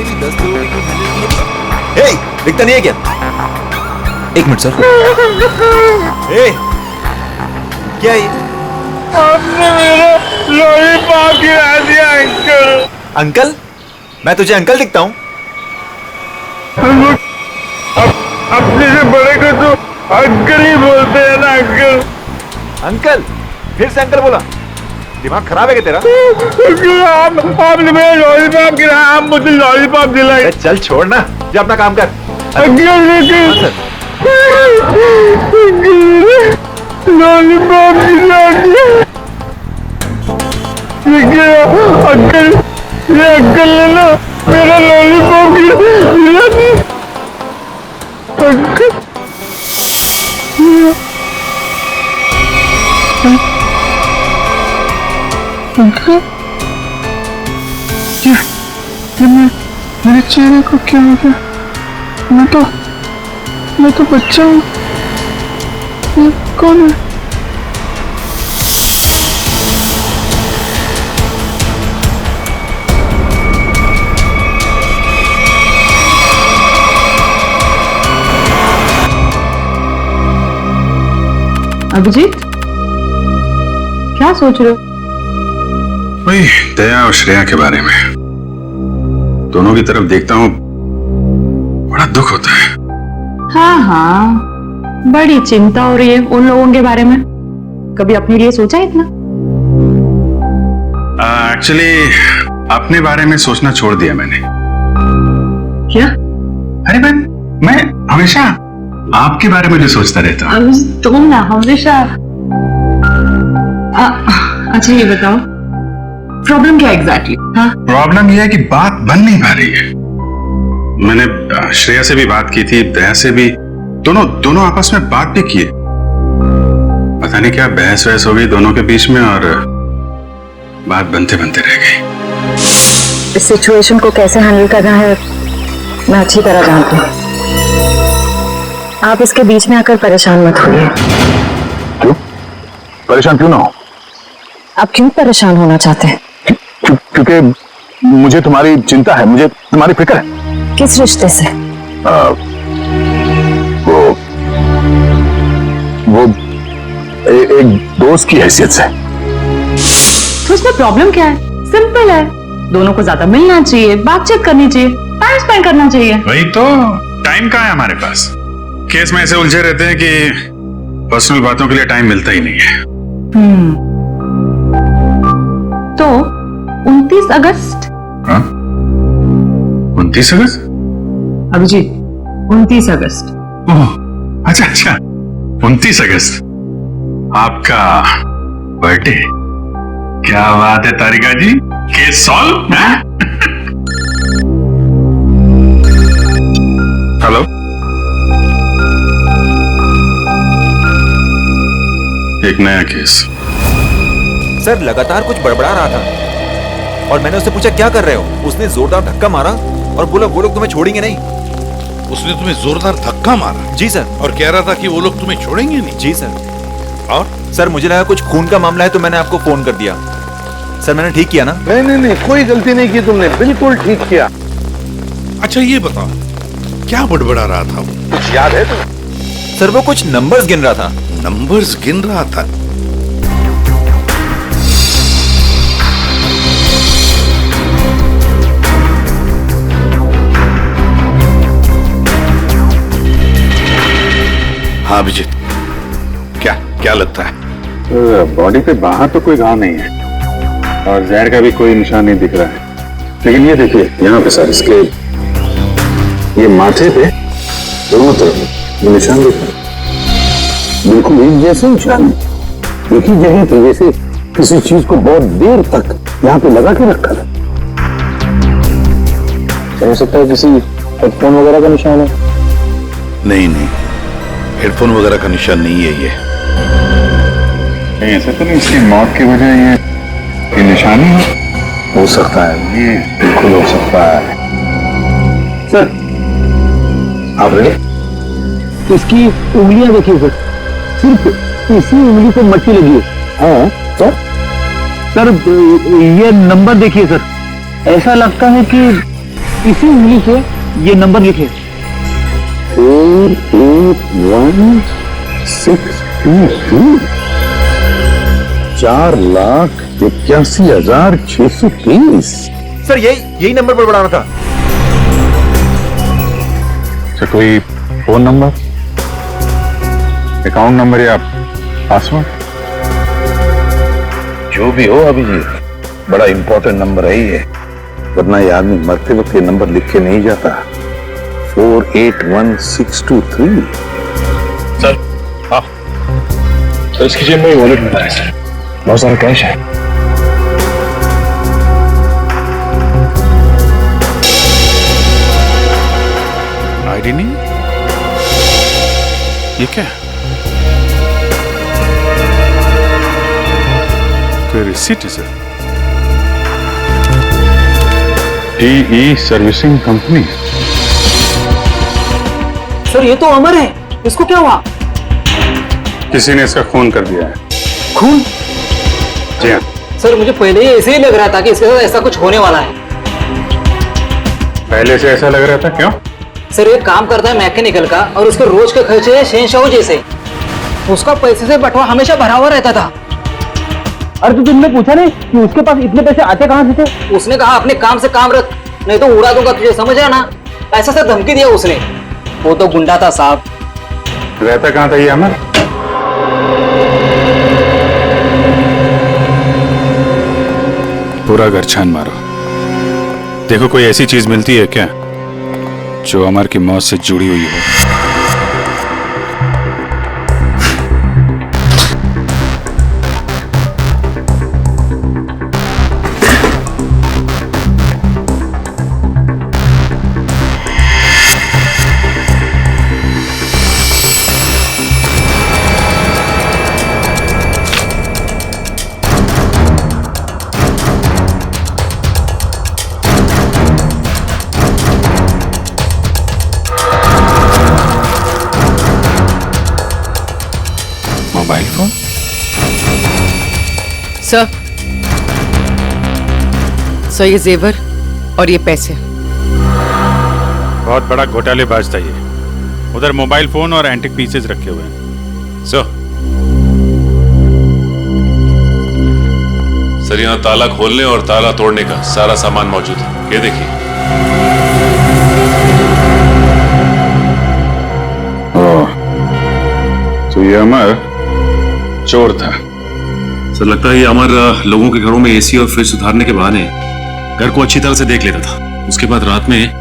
मैंने भी 10 लोगों को हैंडल किया। ए, दिखता नहीं है क्या? एक मिनट सर। ए, क्या ये? आपने मेरा लॉलीपॉप गिरा दिया अंकल। अंकल? मैं तुझे अंकल दिखता हूँ? अपने से बड़े को तो अंकल ही बोलते हैं ना अंकल। अंकल? फिर से अंकल बोला? दिमाग खराब है क्या तेरा? आपने मेरा लॉलीपॉप गिराया, आप मुझे लॉलीपॉप दिलाए। चल छोड़ ना, जा अपना काम कर। लॉलीपॉप अंकल, ये अंकल ने ना मेरा लॉलीपॉप गिरा दिया। अंकल अंकल, ये मेरे चेहरे को क्या हो गया? मैं तो बच्चा हूँ। ये कौन है? अभिजीत, क्या सोच रहे हो? वही दया और श्रेया के बारे में। दोनों की तरफ देखता हूँ, बड़ा दुख होता है। हाँ, बड़ी चिंता हो रही है उन लोगों के बारे में। कभी अपने लिए सोचा है इतना? एक्चुअली अपने बारे में सोचना छोड़ दिया मैंने। क्या? अरे मैं हमेशा आपके बारे में जो सोचता रहता हूँ। तुम ना हमेशा। अच्छा ये बताओ, प्रॉब्लम क्या एग्जैक्टली? हाँ, प्रॉब्लम यह है कि बात बन नहीं पा रही है। मैंने श्रेया से भी बात की थी, दया से भी, दोनों आपस में बात भी किए। पता नहीं क्या बहस वहस हो गई दोनों के बीच में और बात बनते बनते रह गई। इस सिचुएशन को कैसे हैंडल करना है मैं अच्छी तरह जानती हूँ। आप इसके बीच में आकर परेशान मत होइए। क्यों? परेशान क्यों ना हो? आप क्यों परेशान होना चाहते हैं? क्योंकि मुझे तुम्हारी चिंता है, मुझे तुम्हारी फिक्र है। किस रिश्ते से? वो एक दोस्त की हैसियत से। तो इसमें प्रॉब्लम क्या है? सिंपल है, दोनों को ज्यादा मिलना चाहिए, बातचीत करनी चाहिए, टाइम स्पेंड करना चाहिए। वही तो, टाइम कहाँ है हमारे पास? केस में ऐसे उलझे रहते हैं कि पर्सनल बातों के लिए टाइम मिलता ही नहीं है। तो 29 अगस्त? हाँ? 29 अगस्त? अभिजीत, 29 अगस्त। ओह, अच्छा 29 अगस्त आपका बर्थडे। क्या बात है तारिका जी, केस सॉल्व। हेलो, एक नया केस। सर लगातार कुछ बड़बड़ा रहा था और मैंने उससे पूछा क्या कर रहे हो? उसने जोरदार धक्का मारा और बोला वो लोग तुम्हें छोड़ेंगे नहीं। उसने तुम्हें जोरदार धक्का मारा? जी सर। और कह रहा था कि वो लोग तुम्हें छोड़ेंगे नहीं? जी सर। और सर मुझे लगा कुछ खून का मामला है तो मैंने आपको फोन कर दिया। सर मैंने ठीक किया ना? नहीं, कोई गलती नहीं की तुमने, बिल्कुल ठीक किया। अच्छा ये बताओ, क्या बड़बड़ा रहा था वो? कुछ याद है तुम्हें? सर वो कुछ नंबर्स गिन रहा था। नंबर्स गिन रहा था? हाँ अभिजीत, क्या लगता है? बॉडी पे बाहर तो कोई घाव नहीं है और जहर का भी कोई निशान नहीं दिख रहा है, लेकिन ये देखिए यहाँ पे सर, इसके ये माथे पे दोनों तरफ ये निशान दिख रहा है, बिल्कुल एक जैसे निशान है। एक ही जगह पे जैसे किसी चीज को बहुत देर तक यहाँ पे लगा के रखा था। हो सकता है किसी हेडफोन वगैरह का निशान है। नहीं, हेडफोन वगैरह का निशान नहीं है ये। नहीं ऐसा तो नहीं इसकी मौत की वजह ये निशानी हो सकता है, ये बिल्कुल हो सकता है। सर आप रेडी? इसकी उंगलियां देखिए सर, सिर्फ इसी उंगली को मट्टी लगी है। हाँ सर, ये नंबर देखिए सर, ऐसा लगता है कि इसी उंगली से ये नंबर लिखे। 48162 4,81,630। सर यही नंबर पर बढ़ाना था। सर कोई फोन नंबर, अकाउंट नंबर या पासवर्ड? जो भी हो अभिजीत, बड़ा इंपॉर्टेंट नंबर है ये, वरना ये आदमी मरते वक्त ये नंबर लिख के नहीं जाता। 481,623। सर हाँ सर, इसकी जेब में वॉलेट मिला है सर, बहुत सारा कैश है। आईडी नहीं, ये क्या है? कोई रिसीट है सर? टीई सर्विसिंग कंपनी। सर ये तो अमर है, इसको क्या हुआ? किसी ने इसका खून कर दिया है। खून? जी हाँ। सर मुझे पहले ही ऐसे ही लग रहा था कि इसके साथ ऐसा कुछ होने वाला है। पहले से ऐसा लग रहा था, क्यों? सर ये काम करता है मैकेनिकल का और उसके रोज के खर्चे हैं शहंशाह जैसे। उसका पैसे से बंटवा हमेशा भरा हुआ रहता था। अरे तो तुमने पूछा नहीं कि उसके पास इतने पैसे आते कहाँ से थे? उसने कहा अपने काम से काम रख, नहीं तो उड़ा दूंगा तुझे, समझ रहा ना? ऐसा से धमकी दिया उसने। वो तो गुंडा था साहब। रहता कहाँ था ये अमर? पूरा घर छान मारो, देखो कोई ऐसी चीज मिलती है क्या जो अमर की मौत से जुड़ी हुई हो। Mobile phone? सर ये जेवर और ये पैसे। बहुत बड़ा घोटालेबाज था ये। उधर मोबाइल फोन और एंटिक पीसेस रखे हुए हैं। सर यहाँ ताला खोलने और ताला तोड़ने का सारा सामान मौजूद है, ये देखिए। तो ये अमर चोर था। सर लगता है ये अमर लोगों के घरों में एसी और फ्रिज सुधारने के बहाने घर को अच्छी तरह से देख लेता था। उसके बाद रात में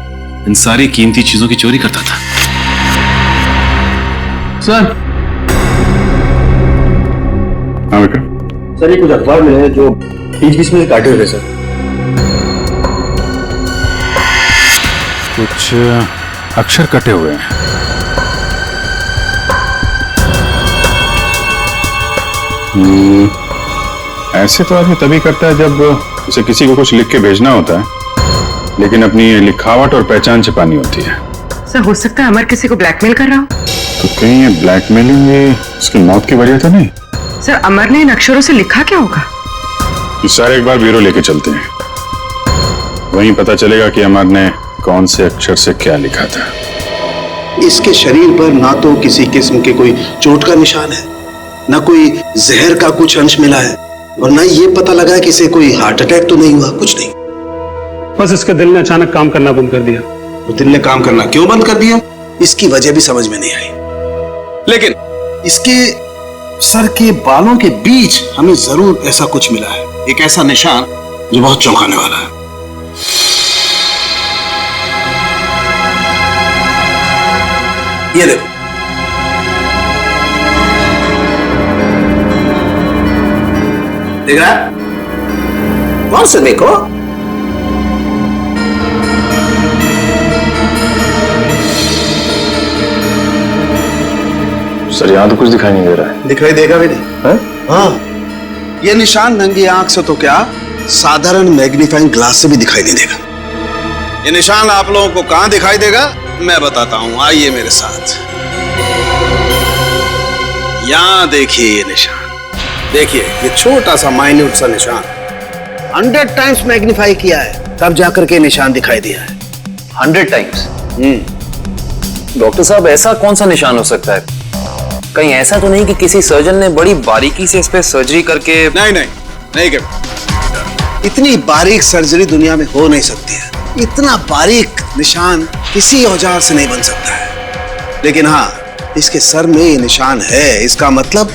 इन सारी कीमती चीजों की चोरी करता था। सर हाँ बेटा। सर ये कुछ अखबार में है जो बीच में काटे हुए सर। कुछ अक्षर कटे हुए हैं। ऐसे तो आदमी तभी करता है जब उसे किसी को कुछ लिख के भेजना होता है, लेकिन अपनी लिखावट और पहचान छिपानी होती है। सर हो सकता है अमर किसी को ब्लैकमेल कर रहा हो। तो कहीं ये ब्लैकमेलिंग ये उसकी मौत की वजह तो नहीं? सर अमर ने इन अक्षरों से लिखा क्या होगा? ये सारे एक बार ब्यूरो लेके चलते हैं, वहीं पता चलेगा कि अमर ने कौन से अक्षर से क्या लिखा था। इसके शरीर पर ना तो किसी किस्म के कोई चोट का निशान है, ना कोई जहर का कुछ अंश मिला है, और ना ये पता लगा कि इसे कोई हार्ट अटैक तो नहीं हुआ, कुछ नहीं। बस इसके दिल ने अचानक काम करना बंद कर दिया। तो दिल ने काम करना क्यों बंद कर दिया, इसकी वजह भी समझ में नहीं आई। लेकिन इसके सर के बालों के बीच हमें जरूर ऐसा कुछ मिला है, एक ऐसा निशान जो बहुत चौंकाने वाला है। ये देखो, देख रहा है? गौर से देखो। सर यहाँ तो कुछ दिखाई नहीं दे रहा है। दिखाई देगा भी नहीं। हाँ, ये निशान नंगी आंख से तो क्या, साधारण मैग्नीफाइंग ग्लास से भी दिखाई नहीं देगा। ये निशान आप लोगों को कहां दिखाई देगा मैं बताता हूं, आइए मेरे साथ। यहां देखिए ये निशान, देखिए ये छोटा सा माइन्यूट सा निशान 100 टाइम्स मैग्नीफाई किया है, तब जाकर के निशान दिखाई दिया है। 100 टाइम्स। डॉक्टर साहब, ऐसा कौन सा निशान हो सकता है? कहीं ऐसा तो नहीं कि किसी सर्जन ने बड़ी बारीकी से इस पे सर्जरी करके? नहीं नहीं नहीं कर, इतनी बारीक सर्जरी दुनिया में हो नहीं सकती है। इतना बारीक निशान किसी औजार से नहीं बन सकता है। लेकिन हाँ, इसके सर में ये निशान है, इसका मतलब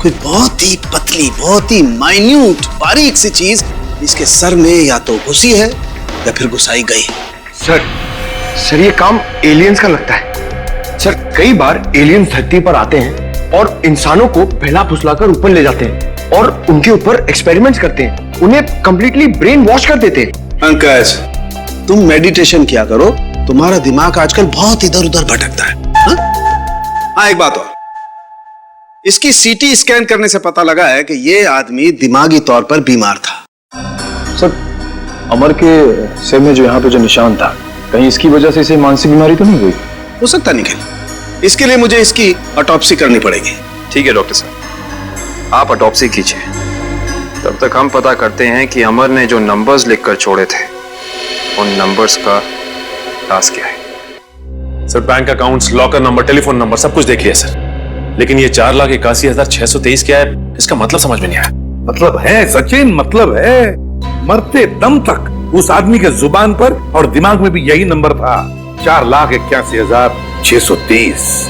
कोई बहुत ही पतली, बहुत ही माइन्यूट, बारीक सी चीज इसके सर में या तो घुसी है या फिर घुसाई गई। सर ये काम एलियंस का लगता है। सर कई बार एलियंस धरती पर आते हैं और इंसानों को बहला फुसलाकर ऊपर ले जाते हैं और उनके ऊपर एक्सपेरिमेंट्स करते हैं, उन्हें कंप्लीटली ब्रेन वॉश कर देते हैं। पंकज, तुम मेडिटेशन किया करो, तुम्हारा दिमाग आजकल बहुत इधर उधर भटकता है। हाँ, एक बात और, इसकी सीटी स्कैन करने से पता लगा है कि ये आदमी दिमागी तौर पर बीमार था। सर अमर के सिर में जो यहाँ पे जो निशान था, कहीं इसकी वजह से इसे मानसिक बीमारी तो नहीं हुई? हो सकता निखिल, इसके लिए मुझे इसकी ऑटोप्सी करनी पड़ेगी। ठीक है डॉक्टर साहब, आप ऑटोप्सी कीजिए। तब तक हम पता करते हैं कि अमर ने जो नंबर्स लिखकर छोड़े थे, उन नंबर्स का राज क्या है। Sir bank accounts, locker number, telephone number सब कुछ देख लिया सर, लेकिन ये 4,81,623 क्या है, इसका मतलब समझ में नहीं आया। मतलब है सचिन, मतलब है। मरते दम तक उस आदमी के जुबान पर और दिमाग में भी यही नंबर था, 4,81,630।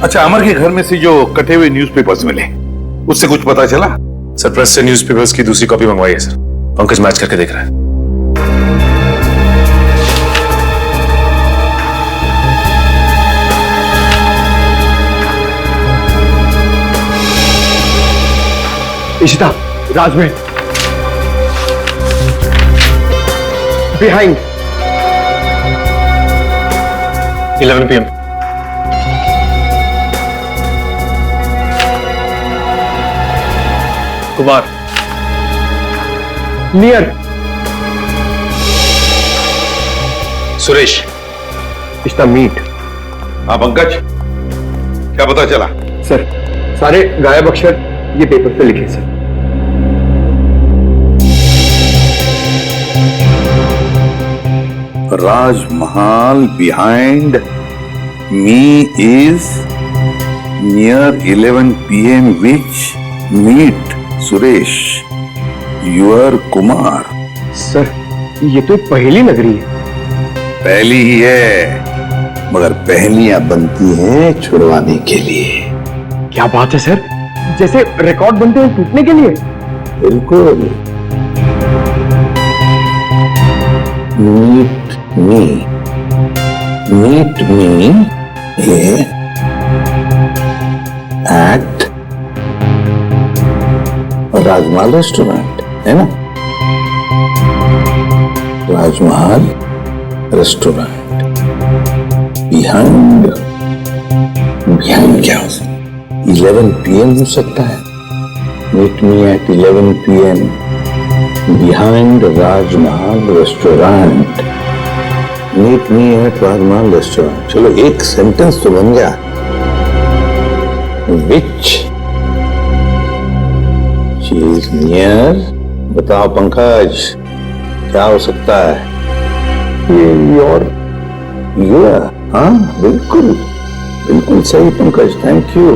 अच्छा, अमर के घर में से जो कटे हुए न्यूज़पेपर्स मिले, उससे कुछ पता चला? सर प्रेस से न्यूज़पेपर्स की दूसरी कॉपी मंगवाई है सर, पंकज मैच करके देख रहा है। Ishita, Rajmahal behind 11 PM। Kumar near Suresh Ishta meet. हाँ पंकज, क्या पता चला? सर सारे गायब अक्षर ये पेपर पे लिखे sir. Rajmahal behind me is near 11 PM which meet Suresh, your Kumar। Sir ये तो एक पहेली लग रही है। पहली ही है, मगर पहेलियां बनती हैं छुड़वाने के लिए। क्या बात है सर, जैसे रिकॉर्ड बनते हैं टूटने के लिए। बिल्कुल। meet me at Rajmahal restaurant, है ना? राजमहल रेस्टोरेंट बिहाइंड क्या हो सकता? 11 PM हो सकता है। Meet me at 11 PM behind Rajmahal restaurant. Meet me at Rajmahal restaurant. चलो एक सेंटेंस तो बन गया। विच चीज नियर, बताओ पंकज, क्या हो सकता है? ये योर, हाँ बिल्कुल बिल्कुल सही Pankaj, thank you.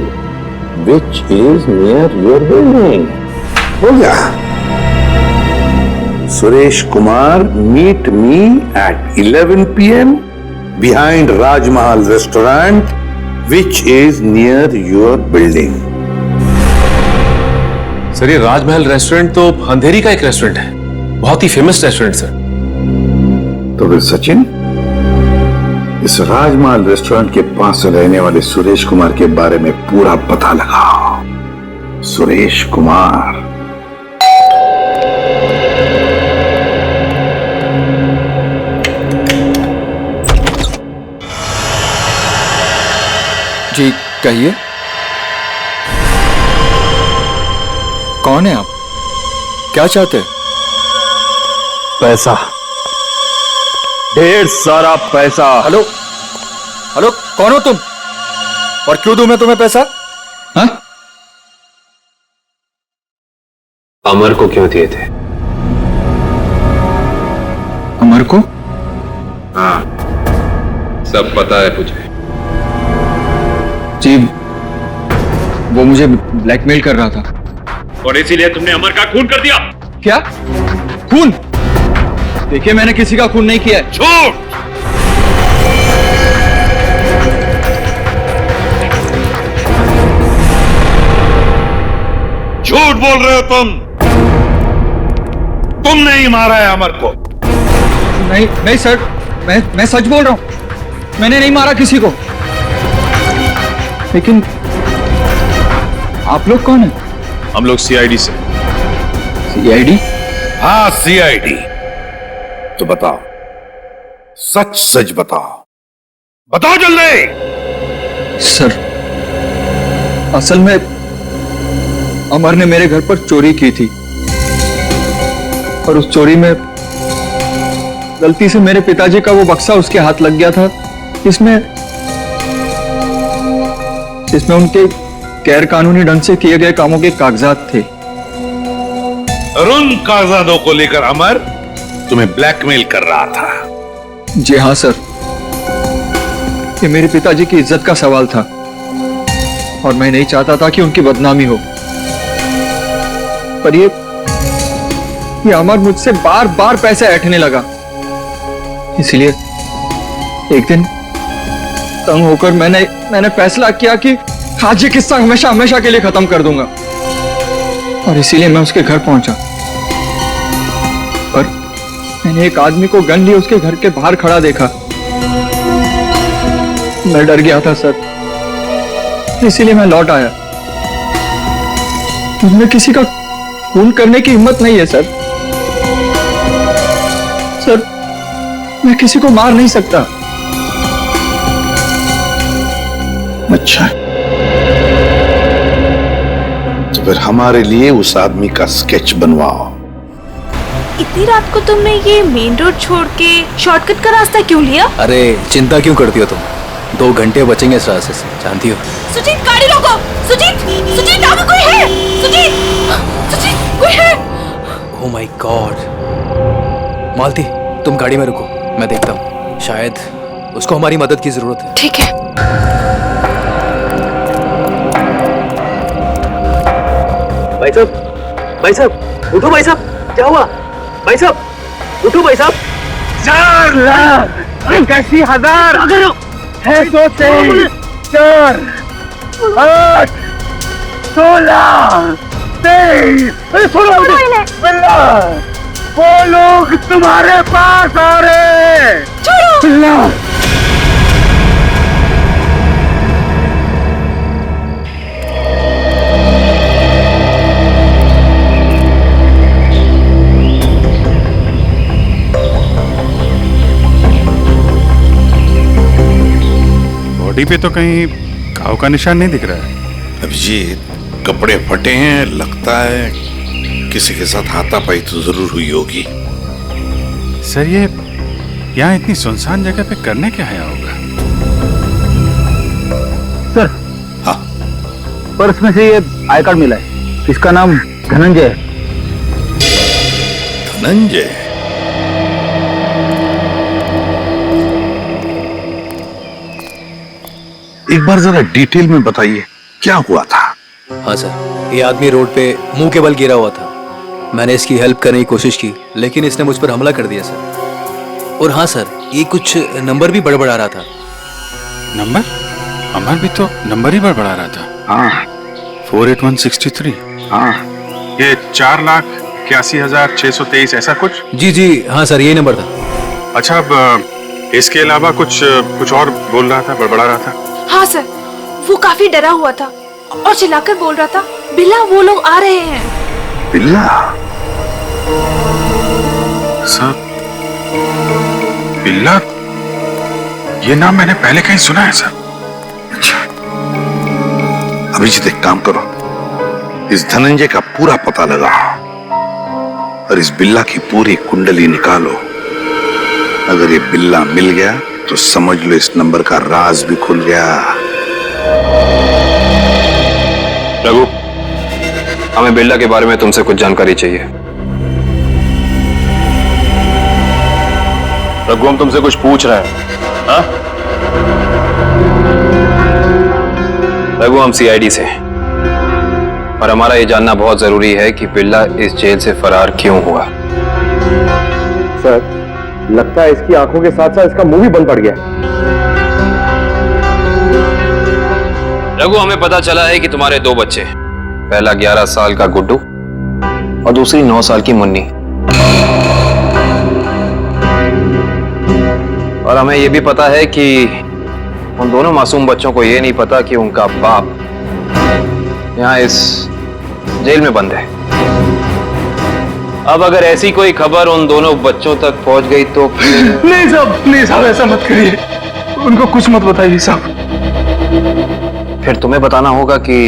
Which is near your building. हो गया। Suresh Kumar, meet me at 11 PM behind Rajmahal restaurant which is near your building। Sir ये राजमहल रेस्टोरेंट तो अंधेरी का एक रेस्टोरेंट है, बहुत ही फेमस रेस्टोरेंट सर। तो फिर सचिन, इस राजमहल रेस्टोरेंट के पास रहने वाले सुरेश कुमार के बारे में पूरा पता लगाओ। सुरेश कुमार। जी कहिए, कौन है आप? क्या चाहते हैं? पैसा, ढेर सारा पैसा। हेलो हेलो, कौन हो तुम और क्यों दूं मैं तुम्हें पैसा? हाँ? अमर को क्यों दिए थे? अमर को? सब पता है मुझे। जी, वो मुझे ब्लैकमेल कर रहा था। और इसीलिए तुमने अमर का खून कर दिया? क्या खून? देखिए, मैंने किसी का खून नहीं किया है। झूठ! झूठ बोल रहे हो तुम। तुमने ही मारा है अमर को। नहीं नहीं सर, मैं सच बोल रहा हूं। मैंने नहीं मारा किसी को। लेकिन आप लोग कौन हैं? हम लोग सीआईडी से। सीआईडी? हाँ, सीआईडी। तो बताओ, सच सच बताओ, बताओ जल्दी। सर, असल में अमर ने मेरे घर पर चोरी की थी और उस चोरी में गलती से मेरे पिताजी का वो बक्सा उसके हाथ लग गया था, जिसमें उनके गैर कानूनी ढंग से किए गए कामों के कागजात थे। और उन कागजातों को लेकर अमर तुम्हें ब्लैकमेल कर रहा था। जी हाँ सर, ये मेरे पिताजी की इज्जत का सवाल था और मैं नहीं चाहता था कि उनकी बदनामी हो। पर ये अमर मुझसे बार बार पैसे ऐंठने लगा। इसलिए एक दिन तंग होकर मैंने फैसला किया कि आज ये किस्सा हमेशा हमेशा के लिए खत्म कर दूंगा। और इसीलिए मैं उसके घर पहुंचा। पर मैंने एक आदमी को गन लिए उसके घर के बाहर खड़ा देखा। मैं डर गया था सर, इसीलिए मैं लौट आया। मुझमें किसी का खून करने की हिम्मत नहीं है सर। सर, मैं किसी को मार नहीं सकता। अच्छा, तो फिर हमारे लिए उस आदमी का स्केच बनवाओ। इतनी रात को तुमने ये मेन रोड छोड़ के शॉर्टकट का रास्ता क्यों लिया? अरे चिंता क्यों करती हो तुम? 2 घंटे बचेंगे इस रास्ते से, जानती हो। सुजीत, गाड़ी रोको। सुजीत, सुजीत, आगे कोई है? सुजीत, सुजीत, कोई है? Oh my God. मालती, तुम गाड़ी में रुको, मैं देखता हूँ। शायद उसको हमारी मदद की जरूरत है। ठीक है। भाई साहब, उठो भाई साहब, क्या हुआ? भाई साहब, उठो भाई साहब। 4 लाख 81,000 623 4 8 16 23। अरे सुनो बिल्ला, वो लोग तुम्हारे पास आ रहे। छोड़ो बिल्ला। बॉडी पे तो कहीं घाव का निशान नहीं दिख रहा है। अभिजीत, कपड़े फटे हैं, लगता है किसी के साथ हाथापाई तो जरूर हुई होगी। सर, ये यहाँ इतनी सुनसान जगह पे करने क्या आया होगा? सर, हाँ, पर्स में से ये आई कार्ड मिला है। इसका नाम धनंजय है। धनंजय? एक बार जरा डिटेल में बताइए, क्या हुआ था? हाँ सर, ये आदमी रोड पे मुंह के बल गिरा हुआ था। मैंने इसकी हेल्प करने की कोशिश की, लेकिन इसने मुझ पर हमला कर दिया सर। और हाँ सर, ये कुछ नंबर भी बड़बड़ा रहा था। नंबर? अमर भी तो नंबर ही बड़बड़ा रहा था। हाँ, 48163। हाँ, ये 4,81,623 ऐसा कुछ? जी जी हाँ सर, यही नंबर था। अच्छा, अब इसके अलावा कुछ और बोल रहा था, बड़बड़ा रहा था? हाँ सर, वो काफी डरा हुआ था और चिल्लाकर बोल रहा था, बिल्ला वो लोग आ रहे हैं। बिल्ला? सर, बिल्ला, ये नाम मैंने पहले कहीं सुना है सर। अच्छा, अभिजीत एक काम करो, इस धनंजय का पूरा पता लगाओ और इस बिल्ला की पूरी कुंडली निकालो। अगर ये बिल्ला मिल गया तो समझ लो इस नंबर का राज भी खुल गया। रघु, हमें बिल्ला के बारे में तुमसे कुछ जानकारी चाहिए। रघु, हम तुमसे कुछ पूछ रहे हैं। हाँ? रघु, हम सीआईडी से हैं और हमारा ये जानना बहुत जरूरी है कि बिल्ला इस जेल से फरार क्यों हुआ। सर, लगता है इसकी आंखों के साथ साथ इसका मुंह भी बंद पड़ गया। रघु, हमें पता चला है कि तुम्हारे दो बच्चे, पहला 11 साल का गुड्डू और दूसरी 9 साल की मुन्नी, और हमें यह भी पता है कि उन दोनों मासूम बच्चों को यह नहीं पता कि उनका बाप यहां इस जेल में बंद है। अब अगर ऐसी कोई खबर उन दोनों बच्चों तक पहुंच गई तो नहीं साहब, ऐसा मत करिए, उनको कुछ मत बताइए साहब। फिर तुम्हें बताना होगा कि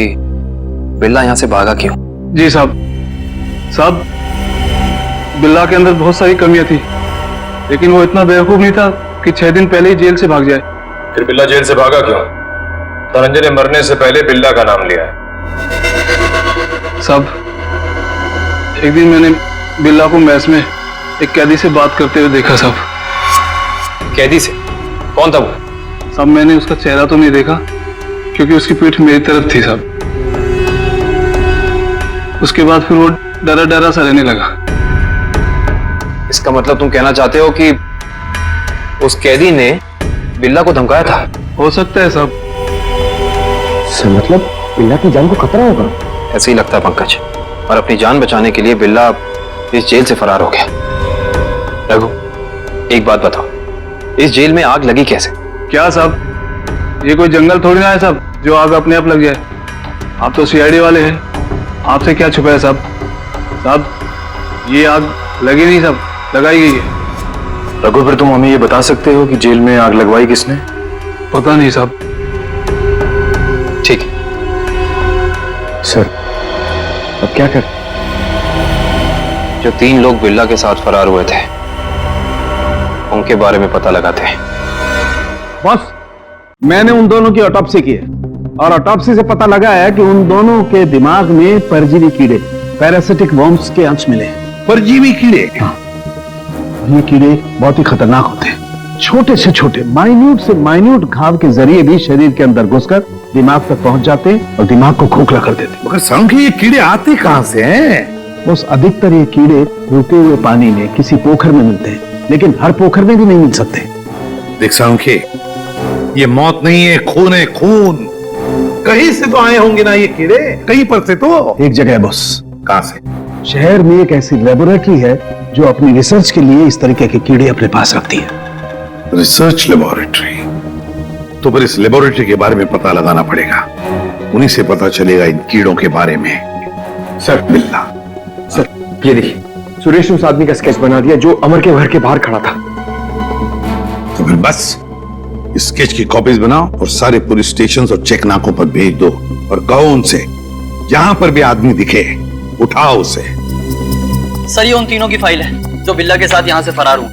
बिल्ला यहां से भागा क्यों। जी साहब, बिल्ला के अंदर बहुत सारी कमियां थी, लेकिन वो इतना बेवकूफ नहीं था कि 6 दिन पहले ही जेल से भाग जाए। फिर बिल्ला जेल से भागा क्यों? धनंजय ने मरने से पहले बिल्ला का नाम लिया है। साहब, एक दिन मैंने बिल्ला को मैस में एक कैदी से बात करते हुए देखा साहब। कैदी से? कौन था वो? साहब, मैंने उसका चेहरा तो नहीं देखा क्योंकि उसकी पीठ मेरी तरफ थी साहब। उसके बाद फिर वो डरा डरा सा रहने लगा। इसका मतलब तुम कहना चाहते हो कि उस कैदी ने बिल्ला को धमकाया था? हो सकता है साहब। सर, मतलब बिल्ला की जान को खतरा होगा? ऐसे ही लगता है पंकज, और अपनी जान बचाने के लिए बिल्ला इस जेल से फरार हो गया। रघु, एक बात बताओ, इस जेल में आग लगी कैसे? क्या साहब, ये कोई जंगल थोड़ी ना है साहब जो आग अपने आप लग जाए। आप तो सीआईडी वाले हैं, आपसे क्या छुपा है साहब? साहब, ये आग लगी नहीं साहब, लगाई गई है। रघु, फिर तुम हमें ये बता सकते हो कि जेल में आग लगवाई किसने? पता नहीं साहब। ठीक है सर, अब क्या कर? जो 3 लोग बिल्ला के साथ फरार हुए थे उनके बारे में पता लगाते हैं। बॉस, मैंने उन दोनों की ऑटोप्सी की है और ऑटोप्सी से पता लगा है कि उन दोनों के दिमाग में परजीवी कीड़े, पैरासिटिक वर्म्स के अंश मिले हैं। परजीवी कीड़े? हाँ, ये कीड़े बहुत ही खतरनाक होते हैं। छोटे से छोटे, माइन्यूट से माइन्यूट घाव के जरिए भी शरीर के अंदर घुसकर दिमाग तक पहुंच जाते हैं और दिमाग को खोखला कर देते हैं। मगर सांख्य, ये कीड़े आते कहां से हैं? बस अधिकतर ये कीड़े रुके हुए पानी में किसी पोखर में मिलते हैं, लेकिन हर पोखर में भी नहीं मिल सकते। देख सांख्य, ये मौत नहीं है, खून है, खून। कहीं से तो आए होंगे ना ये कीड़े, कहीं पर से तो। एक जगह है बॉस। कहां से? शहर में एक ऐसी लेबोरेटरी है जो अपनी रिसर्च के लिए इस तरीके के कीड़े अपने पास रखती है। Research laboratory? तो फिर इस लेबोरेटरी के बारे में पता लगाना पड़ेगा, उन्हीं से पता चलेगा इन कीड़ों के बारे में। सर, बिल्ला, सर ये देखिए, सुरेश ने उस आदमी का स्केच बना दिया जो अमर के घर के बाहर खड़ा था। तो फिर बस स्केच की कॉपीज बनाओ और सारे पुलिस स्टेशन और चेक नाकों पर भेज दो और कहो उनसे जहां पर भी आदमी दिखे उठाओ उसे। सर, ये उन तीनों की फाइल है जो बिल्ला के साथ यहाँ से फरार हुए।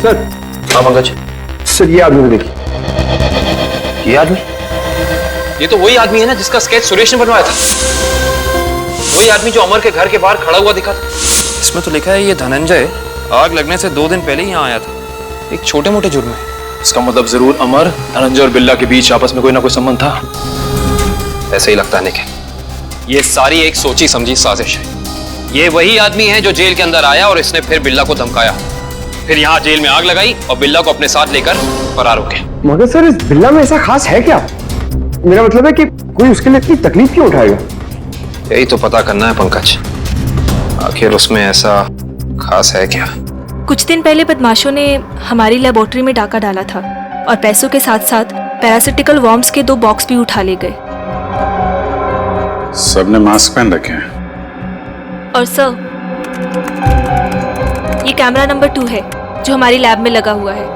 सर। हाँ पंकज। सर, ये आदमी देखिए। ये आदमी? ये तो वही आदमी है ना जिसका स्केच सुरेश ने बनवाया था। वही आदमी जो अमर के घर के बाहर खड़ा हुआ दिखा था। इसमें तो लिखा है ये धनंजय आग लगने से 2 दिन पहले ही यहाँ आया था, एक छोटे मोटे जुर्म है। इसका मतलब जरूर अमर, धनंजय और बिल्ला के बीच आपस में कोई ना कोई संबंध था। ऐसे ही लगता है निखिल, ये सारी एक सोची समझी साजिश है। ये वही आदमी है जो जेल के अंदर आया और इसने फिर बिल्ला को धमकाया, फिर यहाँ जेल में आग लगाई और बिल्ला को अपने साथ लेकर फरार हो गया। मगर सर, इस बिल्ला में ऐसा खास है क्या? मेरा मतलब है कि कोई उसके लिए इतनी तकलीफ क्यों उठाएगा? यही तो पता करना है पंकज, आखिर उसमें ऐसा खास है क्या? कुछ दिन पहले बदमाशों ने हमारी लेबोरेटरी में डाका डाला था और पैसों के साथ साथ पैरासिटिकल वर्म्स के 2 बॉक्स भी उठा ले गए। सबने मास्क पहन रखे हैं। और सर, ये कैमरा नंबर 2 है जो हमारी लैब में लगा हुआ है।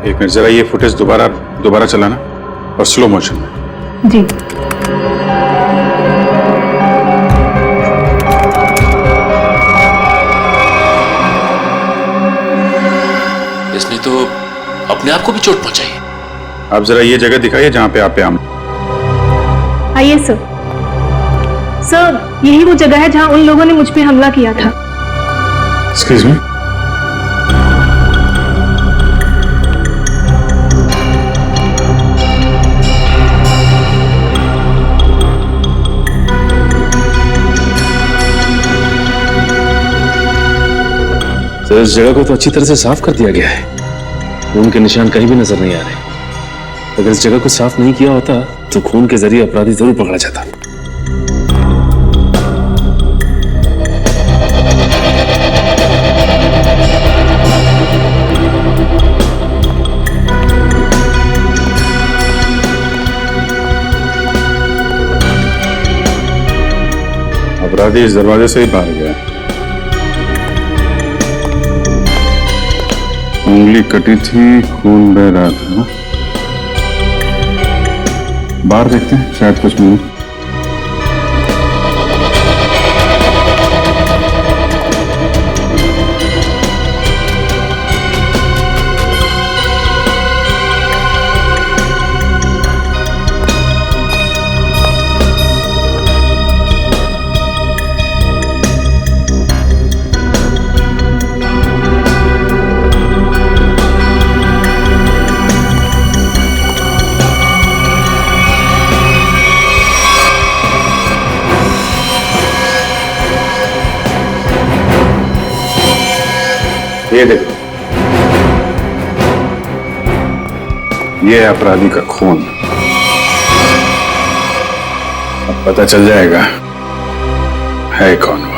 एक मिनट, जरा ये फुटेज दोबारा चलाना और स्लो मोशन में। जी। अपने आप को भी चोट पहुंचाई है। आप जरा ये जगह दिखाइए जहां पे आप पे हम। आइए सर। सर, यही वो जगह है जहां उन लोगों ने मुझ पे हमला किया था। Excuse me. सर, इस जगह को तो अच्छी तरह से साफ कर दिया गया है, खून के निशान कहीं भी नजर नहीं आ रहे। अगर इस जगह को साफ नहीं किया होता तो खून के जरिए अपराधी जरूर पकड़ा जाता। अपराधी इस दरवाजे से ही बाहर गया। उंगली कटी थी, खून बह रहा था। बाहर देखते हैं, शायद कुछ मिले। ये देखो, ये है अपराधी का खून। अब पता चल जाएगा है कौन वो।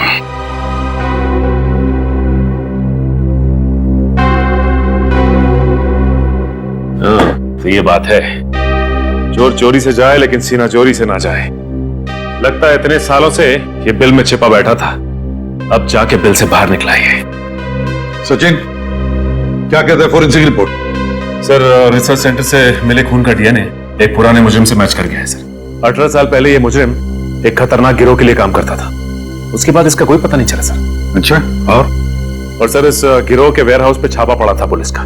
तो ये बात है, चोर चोरी से जाए लेकिन सीना चोरी से ना जाए। लगता है इतने सालों से ये बिल में छिपा बैठा था, अब जाके बिल से बाहर निकला है। सचिन, क्या कहते हैं forensic report? Sir, research centre से मिले खून का डीएनए एक पुराने मुजरिम से मैच कर गया है सर। 18 साल पहले ये मुजरिम एक खतरनाक गिरोह के लिए काम करता था, उसके बाद इसका कोई पता नहीं चला सर। अच्छा, और सर, इस गिरोह के वेयरहाउस पे छापा पड़ा था पुलिस का,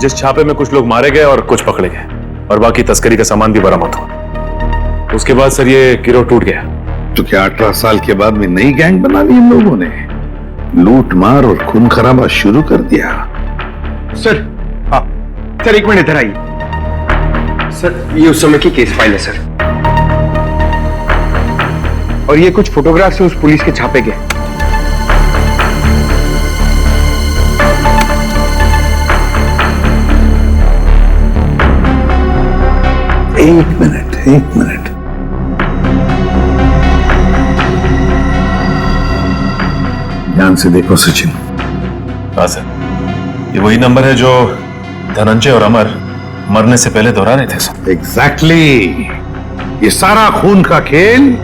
जिस छापे में कुछ लोग मारे गए और कुछ पकड़े गए, और बाकी तस्करी का सामान भी बरामद हुआ। उसके बाद सर ये गिरोह टूट गया। तो क्या 18 साल के बाद में नई गैंग बना ली इन लोगों ने? लूट मार और खून खराबा शुरू कर दिया। सर, हाँ सर, एक मिनट इधर आइए। सर, ये उस समय की केस फाइल है सर, और ये कुछ फोटोग्राफ से उस पुलिस के छापे गए। एक मिनट। ध्यान से देखो सचिन। हाँ सर, ये वही नंबर है जो धनंजय और अमर मरने से पहले दोहरा रहे थे सर। एग्जैक्टली। ये सारा खून का खेल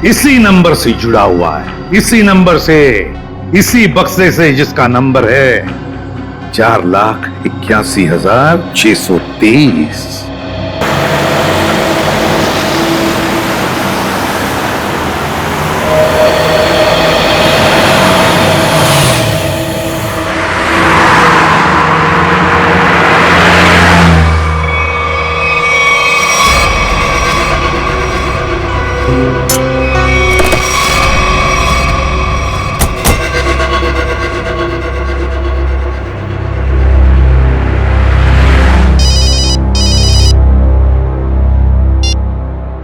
इसी नंबर से जुड़ा हुआ है, इसी नंबर से, इसी बक्से से जिसका नंबर है 4,81,630।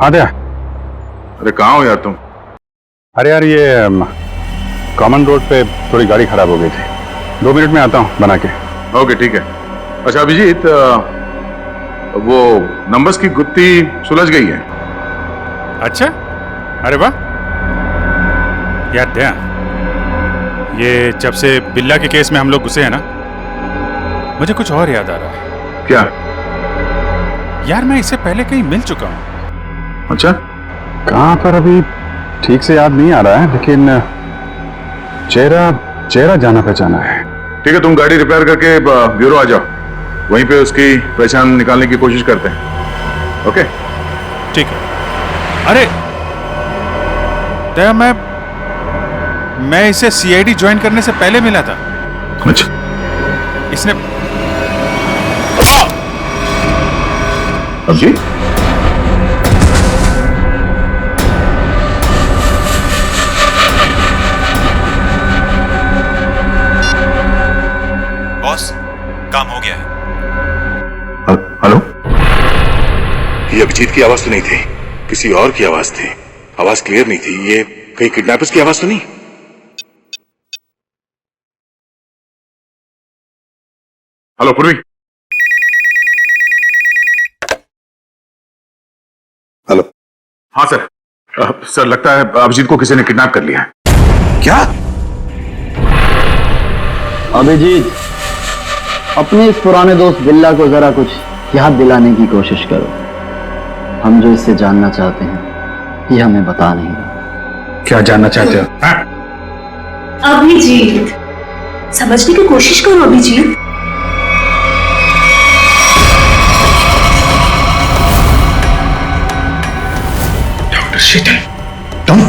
आद्या, अरे कहाँ हो यार तुम? अरे यार, ये कॉमन रोड पे थोड़ी गाड़ी खराब हो गई थी, 2 मिनट में आता हूँ बना के। ओके, ठीक है। अच्छा अभिजीत, वो नंबर्स की गुत्थी सुलझ गई है। अच्छा, अरे वाह यार दया, ये जब से बिल्ला के केस में हम लोग घुसे हैं ना, मुझे कुछ और याद आ रहा है। क्या? यार, मैं इससे पहले कहीं मिल चुका हूँ। अच्छा, कहाँ पर अभी ठीक से याद नहीं आ रहा है, लेकिन चेहरा जाना पहचाना है। ठीक है, तुम गाड़ी रिपेयर करके ब्यूरो आ जाओ, वहीं पे उसकी पहचान निकालने की कोशिश करते हैं। ओके, ठीक है। अरे दया, मैं इसे सीआईडी ज्वाइन करने से पहले मिला था। अच्छा, इसने अभिजीत, बॉस, काम हो गया है। हेलो, ये अभिजीत की आवाज तो नहीं थी, किसी और की आवाज थी। आवाज क्लियर नहीं थी। ये कहीं किडनैपर्स की आवाज तो नहीं? हेलो पूर्वी। हेलो। हाँ सर। सर लगता है अभिजीत को किसी ने किडनैप कर लिया है। क्या? अभिजीत, अपने इस पुराने दोस्त बिल्ला को जरा कुछ याद दिलाने की कोशिश करो। हम जो इससे जानना चाहते हैं ये हमें बता नहीं रहा। क्या जानना चाहते हो? अभिजीत, समझने की कोशिश करो अभिजीत। डॉक्टर शीतल, तुम?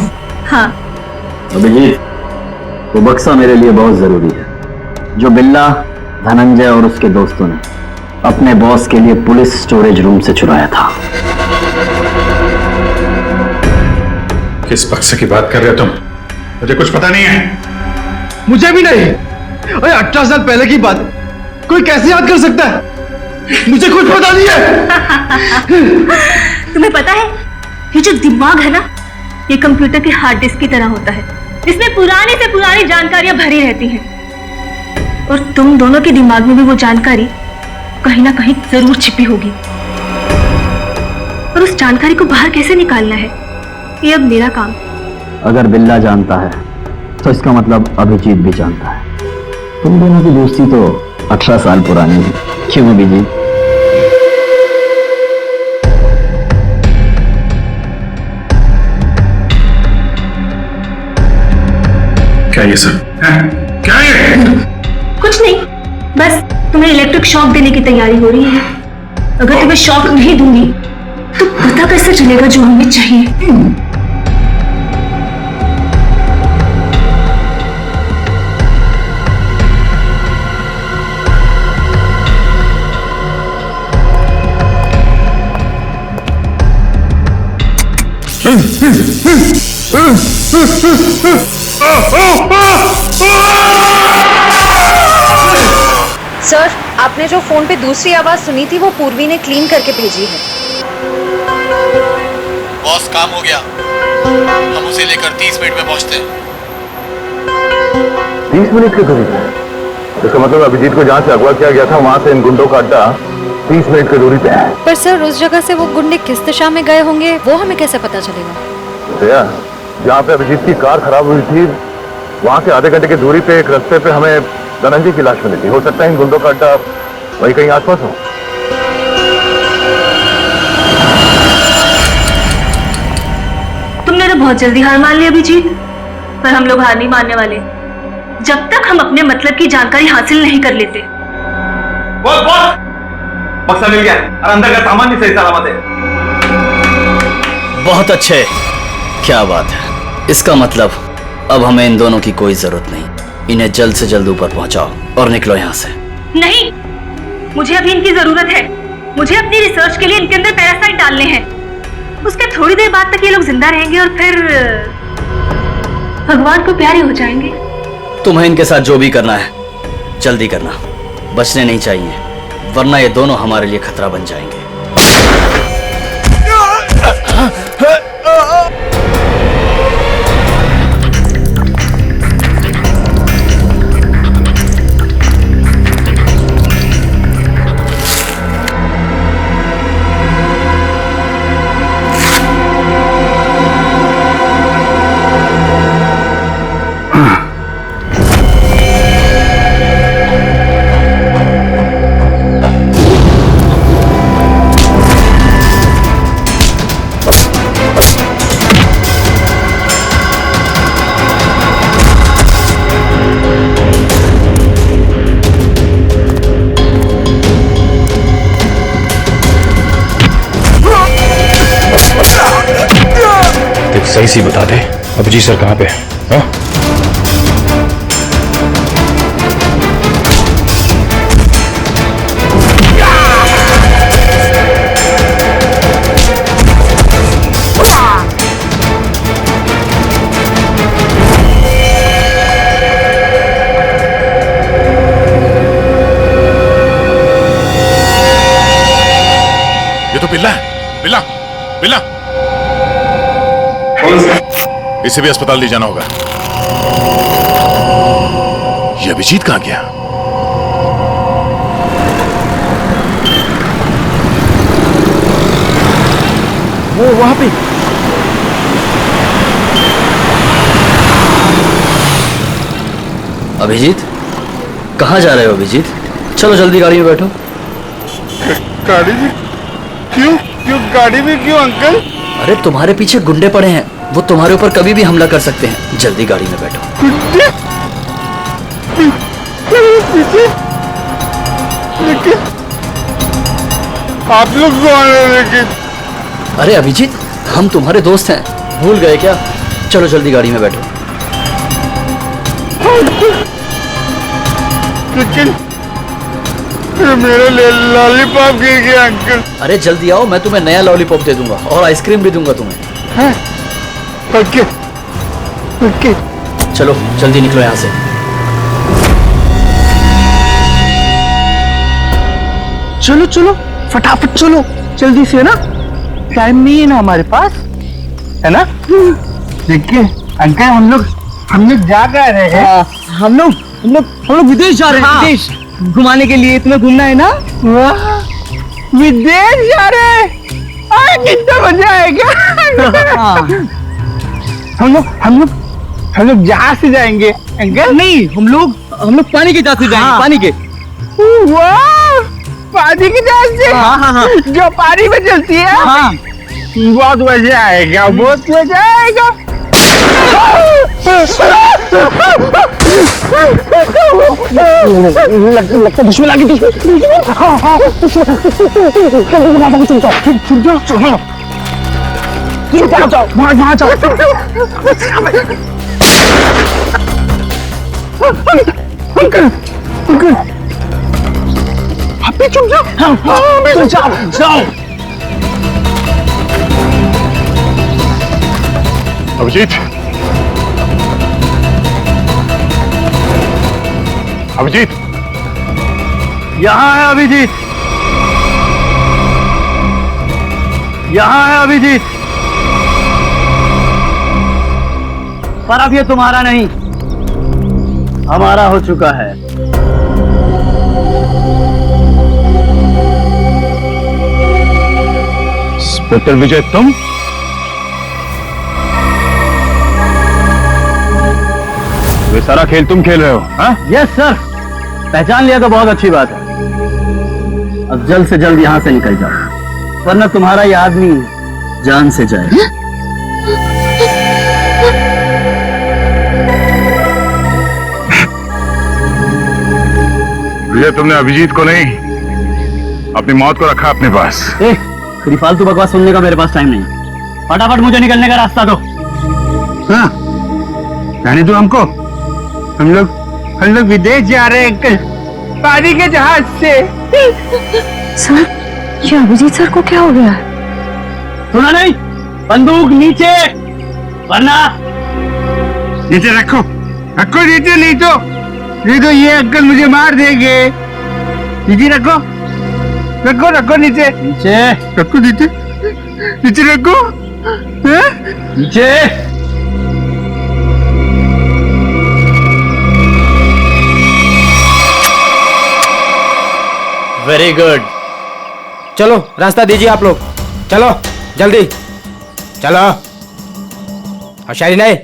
हाँ। अभिजीत, वो बक्सा मेरे लिए बहुत जरूरी है जो बिल्ला, धनंजय और उसके दोस्तों ने अपने बॉस के लिए पुलिस स्टोरेज रूम से चुराया था। किस बक्से की बात कर रहे हो तुम? मुझे कुछ पता नहीं है। मुझे भी नहीं। अरे 18 साल पहले की बात कोई कैसे याद कर सकता है? मुझे कुछ पता नहीं है। तुम्हें पता है, ये जो दिमाग है ना, ये कंप्यूटर के हार्ड डिस्क की तरह होता है। इसमें पुरानी से पुरानी जानकारियां भरी रहती हैं और तुम दोनों के दिमाग में भी वो जानकारी कहीं ना कहीं जरूर छिपी होगी। और उस जानकारी को बाहर कैसे निकालना है, ये अब मेरा काम। अगर बिल्ला जानता है तो इसका मतलब अभिजीत भी जानता है। तुम दोनों की दोस्ती तो 18 साल पुरानी है, क्यों अभिजीत? क्या ये सब? क्या ये? कुछ नहीं, बस तुम्हें इलेक्ट्रिक शॉक देने की तैयारी हो रही है। अगर तुम्हें शॉक नहीं दूंगी तो पता कैसे चलेगा जो हमें चाहिए। सर, आपने जो फोन पे दूसरी आवाज सुनी थी वो पूर्वी ने क्लीन करके भेजी है। बॉस, काम हो गया। हम उसे लेकर 30 मिनट में पहुंचते हैं। 30 मिनट की दूरी पे? इसका मतलब अभिजीत को जहाँ से अगवा किया गया था वहां से इन गुंडों का अड्डा 30 मिनट की दूरी पे है। पर सर, उस जगह से वो गुंडे किस दिशा में गए होंगे वो हमें कैसे पता चलेगा? जहाँ पे अभिजीत की कार खराब हुई थी वहां से आधे घंटे की दूरी पे एक रास्ते पे हमें धनंजय की लाश मिली थी। हो सकता है इन गुंडों का अड्डा वही कहीं आसपास हो। तुमने तो बहुत जल्दी हार मान ली अभिजीत, पर हम लोग हार नहीं मानने वाले जब तक हम अपने मतलब की जानकारी हासिल नहीं कर लेते। बॉस, बक्सा मिल गया और अंदर का सामान भी सही सलामत है। बहुत अच्छे, क्या बात है। इसका मतलब अब हमें इन दोनों की कोई जरूरत नहीं। इन्हें जल्द से जल्द ऊपर पहुंचाओ और निकलो यहाँ से। नहीं, मुझे अभी इनकी जरूरत है। मुझे अपनी रिसर्च के लिए इनके अंदर पैरासाइट डालने हैं। उसके थोड़ी देर बाद तक ये लोग जिंदा रहेंगे और फिर भगवान को प्यारे हो जाएंगे। तुम्हें इनके साथ जो भी करना है जल्दी करना, बचने नहीं चाहिए, वरना ये दोनों हमारे लिए खतरा बन जाएंगे। सही सी बता दे, अभिजीत सर कहाँ पे है? हाँ? ये तो बिल्ला है। बिल्ला, बिल्ला। इसे भी अस्पताल ले जाना होगा। ये अभिजीत कहां गया? वो वहां पे। अभिजीत, कहाँ जा रहे हो अभिजीत? चलो जल्दी गाड़ी में बैठो। गाड़ी में क्यों? क्यों गाड़ी में क्यों अंकल? अरे तुम्हारे पीछे गुंडे पड़े हैं, वो तुम्हारे ऊपर कभी भी हमला कर सकते हैं। जल्दी गाड़ी में बैठो। लेकिन आप लोग कौन हैं? लेकिन अरे अभिजीत, हम तुम्हारे दोस्त हैं, भूल गए क्या? चलो जल्दी गाड़ी में बैठो। लेकिन मेरा लॉलीपॉप गिर गया अंकल। अरे जल्दी आओ, मैं तुम्हें नया लॉलीपॉप दे दूंगा और आइसक्रीम भी दूंगा तुम्हें। हैं? Okay okay. चलो जल्दी निकलो यहाँ से। चलो चलो फटाफट चलो, जल्दी से ना, टाइम नहीं है ना हमारे पास, है ना? देखिए अंकल, हम लोग जा कर रहे हैं। हम लोग विदेश जा रहे हैं। विदेश घुमाने के लिए, तुम्हें घूमना है ना? वाह, विदेश जा रहे हैं। कितना मजा आएगा। हम लोग जहाज से जाएंगे अंकल? नहीं, हम लोग पानी के जहाज से जाएंगे। पानी के। वाह, पानी की जहाज से? हाँ। जो पानी में चलती है? हाँ। बहुत मजा आएगा, बहुत मजा आएगा। लगता दुश्मन आ गई थी। जाओ वहां जाओ। अंकल आप भी चुप जाओ। जाओ। अभिजीत, अभिजीत, यहाँ है अभिजीत, यहाँ है अभिजीत। पर अब ये तुम्हारा नहीं, हमारा हो चुका है। इंस्पेक्टर विजय, तुम? ये सारा खेल तुम खेल रहे हो? हाँ? यस सर, पहचान लिया तो बहुत अच्छी बात है। अब जल्द से जल्द यहाँ से निकल जाओ, वरना तुम्हारा ये आदमी जान से जाए। विजय, तुमने अभिजीत को नहीं, अपनी मौत को रखा अपने पास। तेरी फालतू बकवास सुनने का मेरे पास टाइम नहीं। फटाफट मुझे निकलने का रास्ता दो। हाँ, जाने दो हमको। हम लोग विदेश जा रहे हैं अंकल, पानी के जहाज से। सर, ये अभिजीत सर को क्या हो गया? सुना नहीं? बंदूक नीचे, वरना नीचे रखो, रखो नीचे, नहीं तो ये अंकल मुझे मार देंगे। नीचे रखो, रखो नीचे। नीचे रखो, नीचे रखो। नीचे। Very good. चलो रास्ता दीजिए आप लोग, चलो जल्दी चलो। होशियारी नहीं।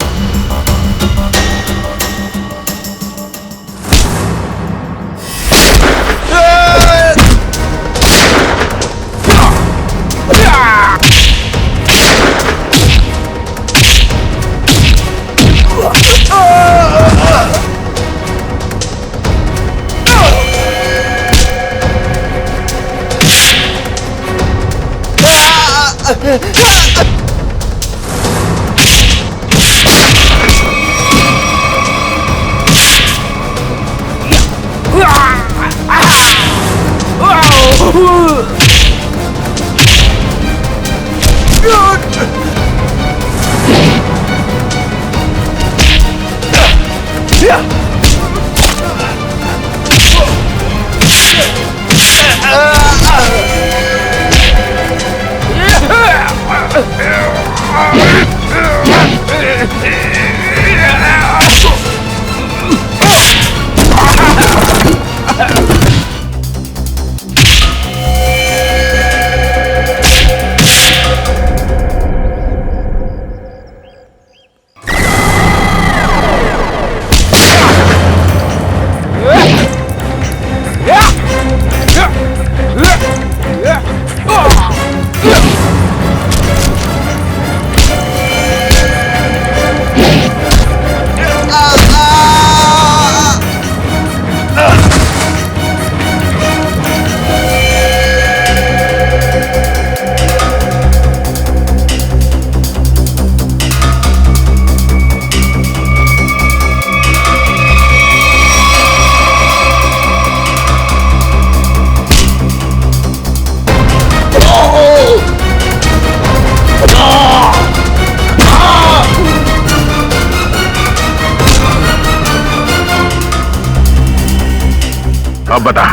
अब बता,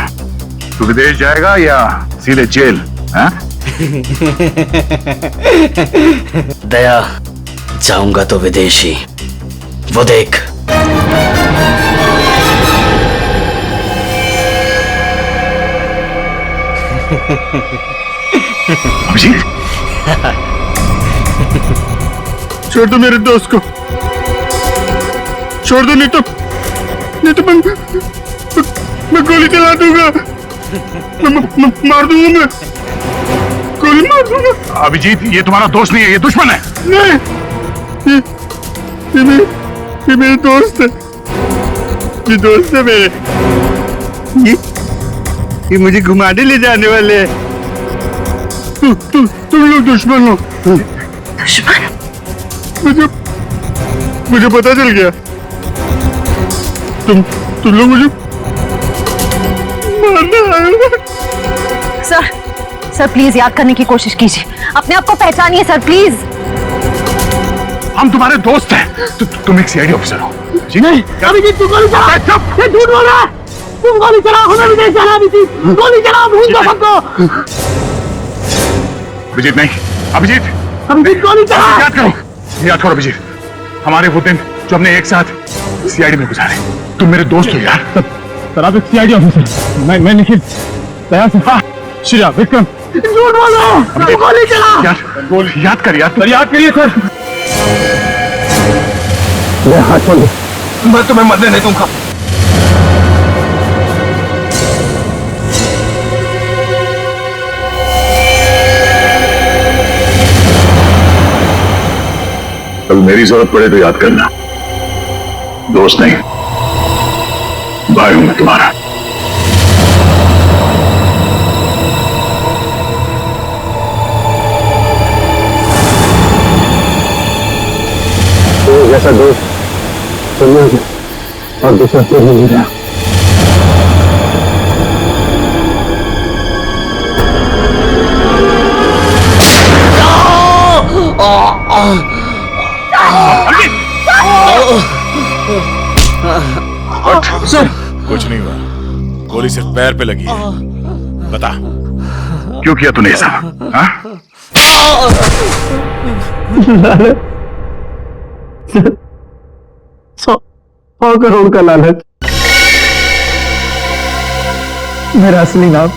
तू विदेश जाएगा या सीधे जेल? हाँ? दया, जाऊंगा तो विदेशी, वो देख। अभिजीत, छोड़ दो मेरे दोस्त को, छोड़ दो, नहीं तो मैं गोली चला दूंगा, मैं मार दूंगा, मैं गोली मार दूंगा। अभिजीत, ये तुम्हारा दोस्त नहीं है, ये दुश्मन है। नहीं, ये मेरे दोस्त है, ये दोस्त है मेरे, ये मुझे घुमाने ले जाने वाले हैं। तुम लोग दुश्मन हो। दुश्मन? मुझे पता चल गया, तुम लोग मुझे मारने आए हो। सर प्लीज याद करने की कोशिश कीजिए, अपने आप को पहचानिए सर प्लीज। हम तुम्हारे दोस्त हैं। तुम एक सीआईडी ऑफिसर हो जी? नहीं। अभिजीत, तू गोली चला, ये झूठ बोल रहा है। तुम गोली चला, हमें विदेश जाना। अभिजीत, गोली चला, भूल दो सबको। अभिजीत नहीं, अभिजीत गोली चला। याद करो अभिजीत, हमारे वो दिन जो हमने एक साथ सीआईडी में गुजारे। तुम मेरे दोस्त हो यार। सर आप एक सीआईडी ऑफिसर, मैं निखिल, दया से, हाँ, श्रीया, विक्रम। झूठ बोल रहा है, गोली चला। याद कर यार, याद करिए सर। हाथ छोड़, मैं तुम्हें मरने नहीं दूंगा। कल मेरी जरूरत पड़े तो याद करना, दोस्त नहीं, भाई हूं मैं तुम्हारा। तो जैसा दोस्त सुनना और दूसरा कोई नहीं रहा। सर, कुछ नहीं हुआ, गोली सिर्फ पैर पे लगी है। बता, क्यों किया तूने ऐसा? हाँ? 100 करोड़ का लालच। मेरा असली नाम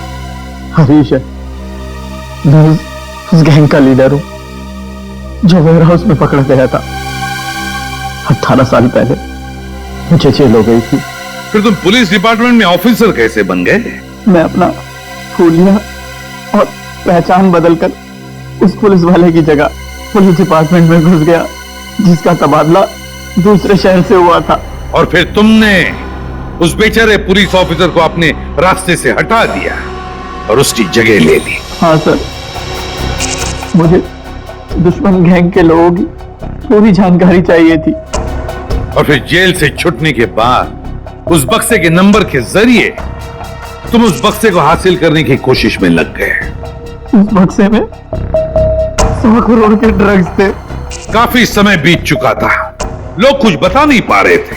हरीश है, मैं उस गैंग का लीडर हूं जो वेयर हाउस में पकड़ा गया था। 18 साल पहले मुझे जेल हो गई थी। फिर तुम पुलिस डिपार्टमेंट में ऑफिसर कैसे बन गए? मैं अपना फूलिया और पहचान बदलकर उस पुलिस वाले की जगह पुलिस डिपार्टमेंट में घुस गया, जिसका तबादला दूसरे शहर से हुआ था। और फिर तुमने उस बेचारे पुलिस ऑफिसर को अपने रास्ते से हटा दिया और उसकी जगह ले ली। हाँ सर, मुझे दुश्मन गैंग के लोगों की पूरी जानकारी चाहिए थी। और फिर जेल से छूटने के बाद उस बक्से के नंबर के जरिए तुम उस बक्से को हासिल करने की कोशिश में लग गए। उस बक्से में 100 करोड़ के ड्रग्स थे। काफी समय बीत चुका था, लोग कुछ बता नहीं पा रहे थे,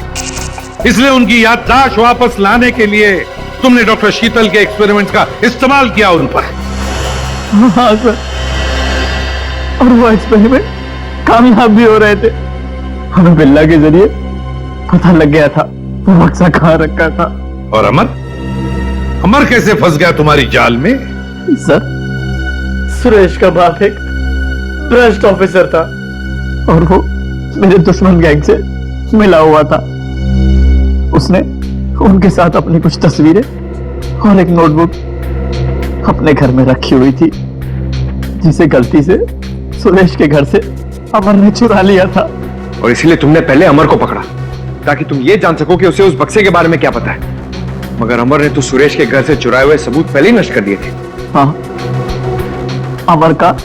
इसलिए उनकी याददाश्त वापस लाने के लिए तुमने डॉक्टर शीतल के एक्सपेरिमेंट का इस्तेमाल किया उन पर। हाँ सर, और वो एक्सपेरिमेंट कामयाब भी हो रहे थे। हमें बिल्ला के जरिए पता लग गया था वो बक्सा कहाँ रखा था। और अमर कैसे फंस गया तुम्हारी जाल में? सर, सुरेश का बाप एक ट्रस्ट ऑफिसर था और वो मेरे दुश्मन गैंग से मिला हुआ था। उसने उनके साथ अपनी कुछ तस्वीरें और एक नोटबुक अपने घर में रखी हुई थी, जिसे गलती से सुरेश के घर से अमर ने चुरा लिया था। और इसीलिए तुमने पहले अमर को पकड़ा ताकि तुम ये जान सको कि उसे उस बक्से के बारे में क्या पता है। मगर अमर ने तो सुरेश के घर से चुराए हुए सबूत पहले ही नष्ट कर दिए थे। हाँ, अमर का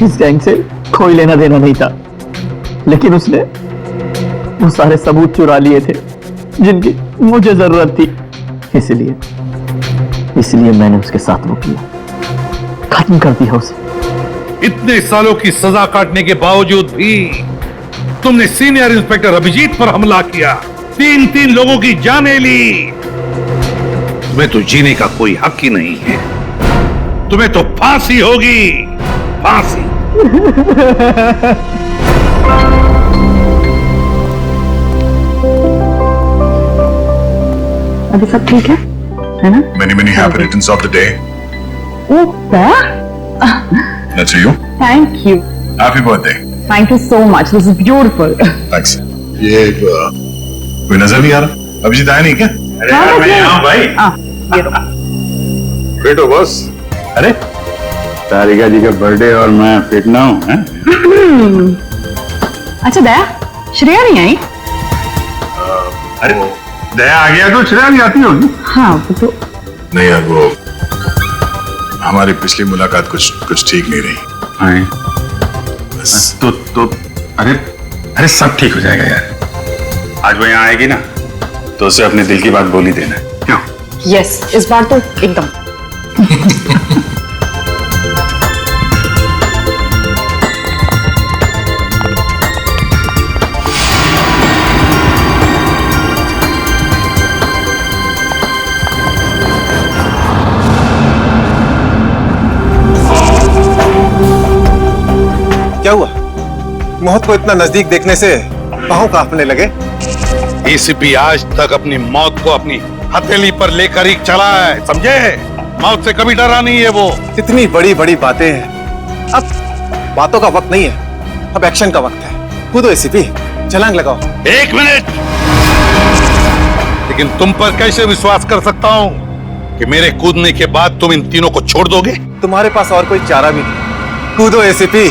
इस गैंग से कोई लेना देना नहीं था, लेकिन उसने वो सारे सबूत चुरा लिए थे जिनकी मुझे जरूरत थी। इसलिए मैंने उसके साथ वो किया, खत्म कर दिया उसे। इतने सालों की सजा काटने के बावजूद भी तुमने सीनियर इंस्पेक्टर अभिजीत पर हमला किया, 3 लोगों की जानें ली। तुम्हें तो जीने का कोई हक ही नहीं है। तुम्हें तो फांसी होगी, फांसी। अभी सब ठीक है ना? Many happy returns of the day. Oh, Daya? That's you. Thank you. Happy birthday. Thank you so much. This is beautiful. Thanks. ये कोई नजर नहीं आ रहा? अभिजीत आया नहीं क्या? अरे यार मैं यहाँ भाई। ये लो। बेटो बॉस। अरे तारिका जी का बर्थडे और मैं फिट ना हूँ, हैं? अच्छा दया, श्रेया नहीं आई? अरे दया आ गया तो श्रेया भी आती होगी। हाँ वो तो नहीं यार, वो हमारी पिछली मुलाकात कुछ ठीक नहीं रही। बस तो अरे सब ठीक हो जाएगा यार। आज वो यहाँ आएगी ना तो उसे अपने दिल की बात बोल ही देना। क्यों? यस, इस बार तो एकदम। क्या हुआ? मौत को इतना नजदीक देखने से पांव कांपने लगे। एसीपी आज तक अपनी मौत को अपनी हथेली पर लेकर ही चला है, समझे? मौत से कभी डरा नहीं है वो। इतनी बड़ी बड़ी बातें हैं, अब बातों का वक्त नहीं है, अब एक्शन का वक्त है। कूदो एसीपी, छलांग लगाओ। 1 मिनट, लेकिन तुम पर कैसे विश्वास कर सकता हूँ कि मेरे कूदने के बाद तुम इन तीनों को छोड़ दोगे? तुम्हारे पास और कोई चारा भी नहीं। कूदो एसीपी।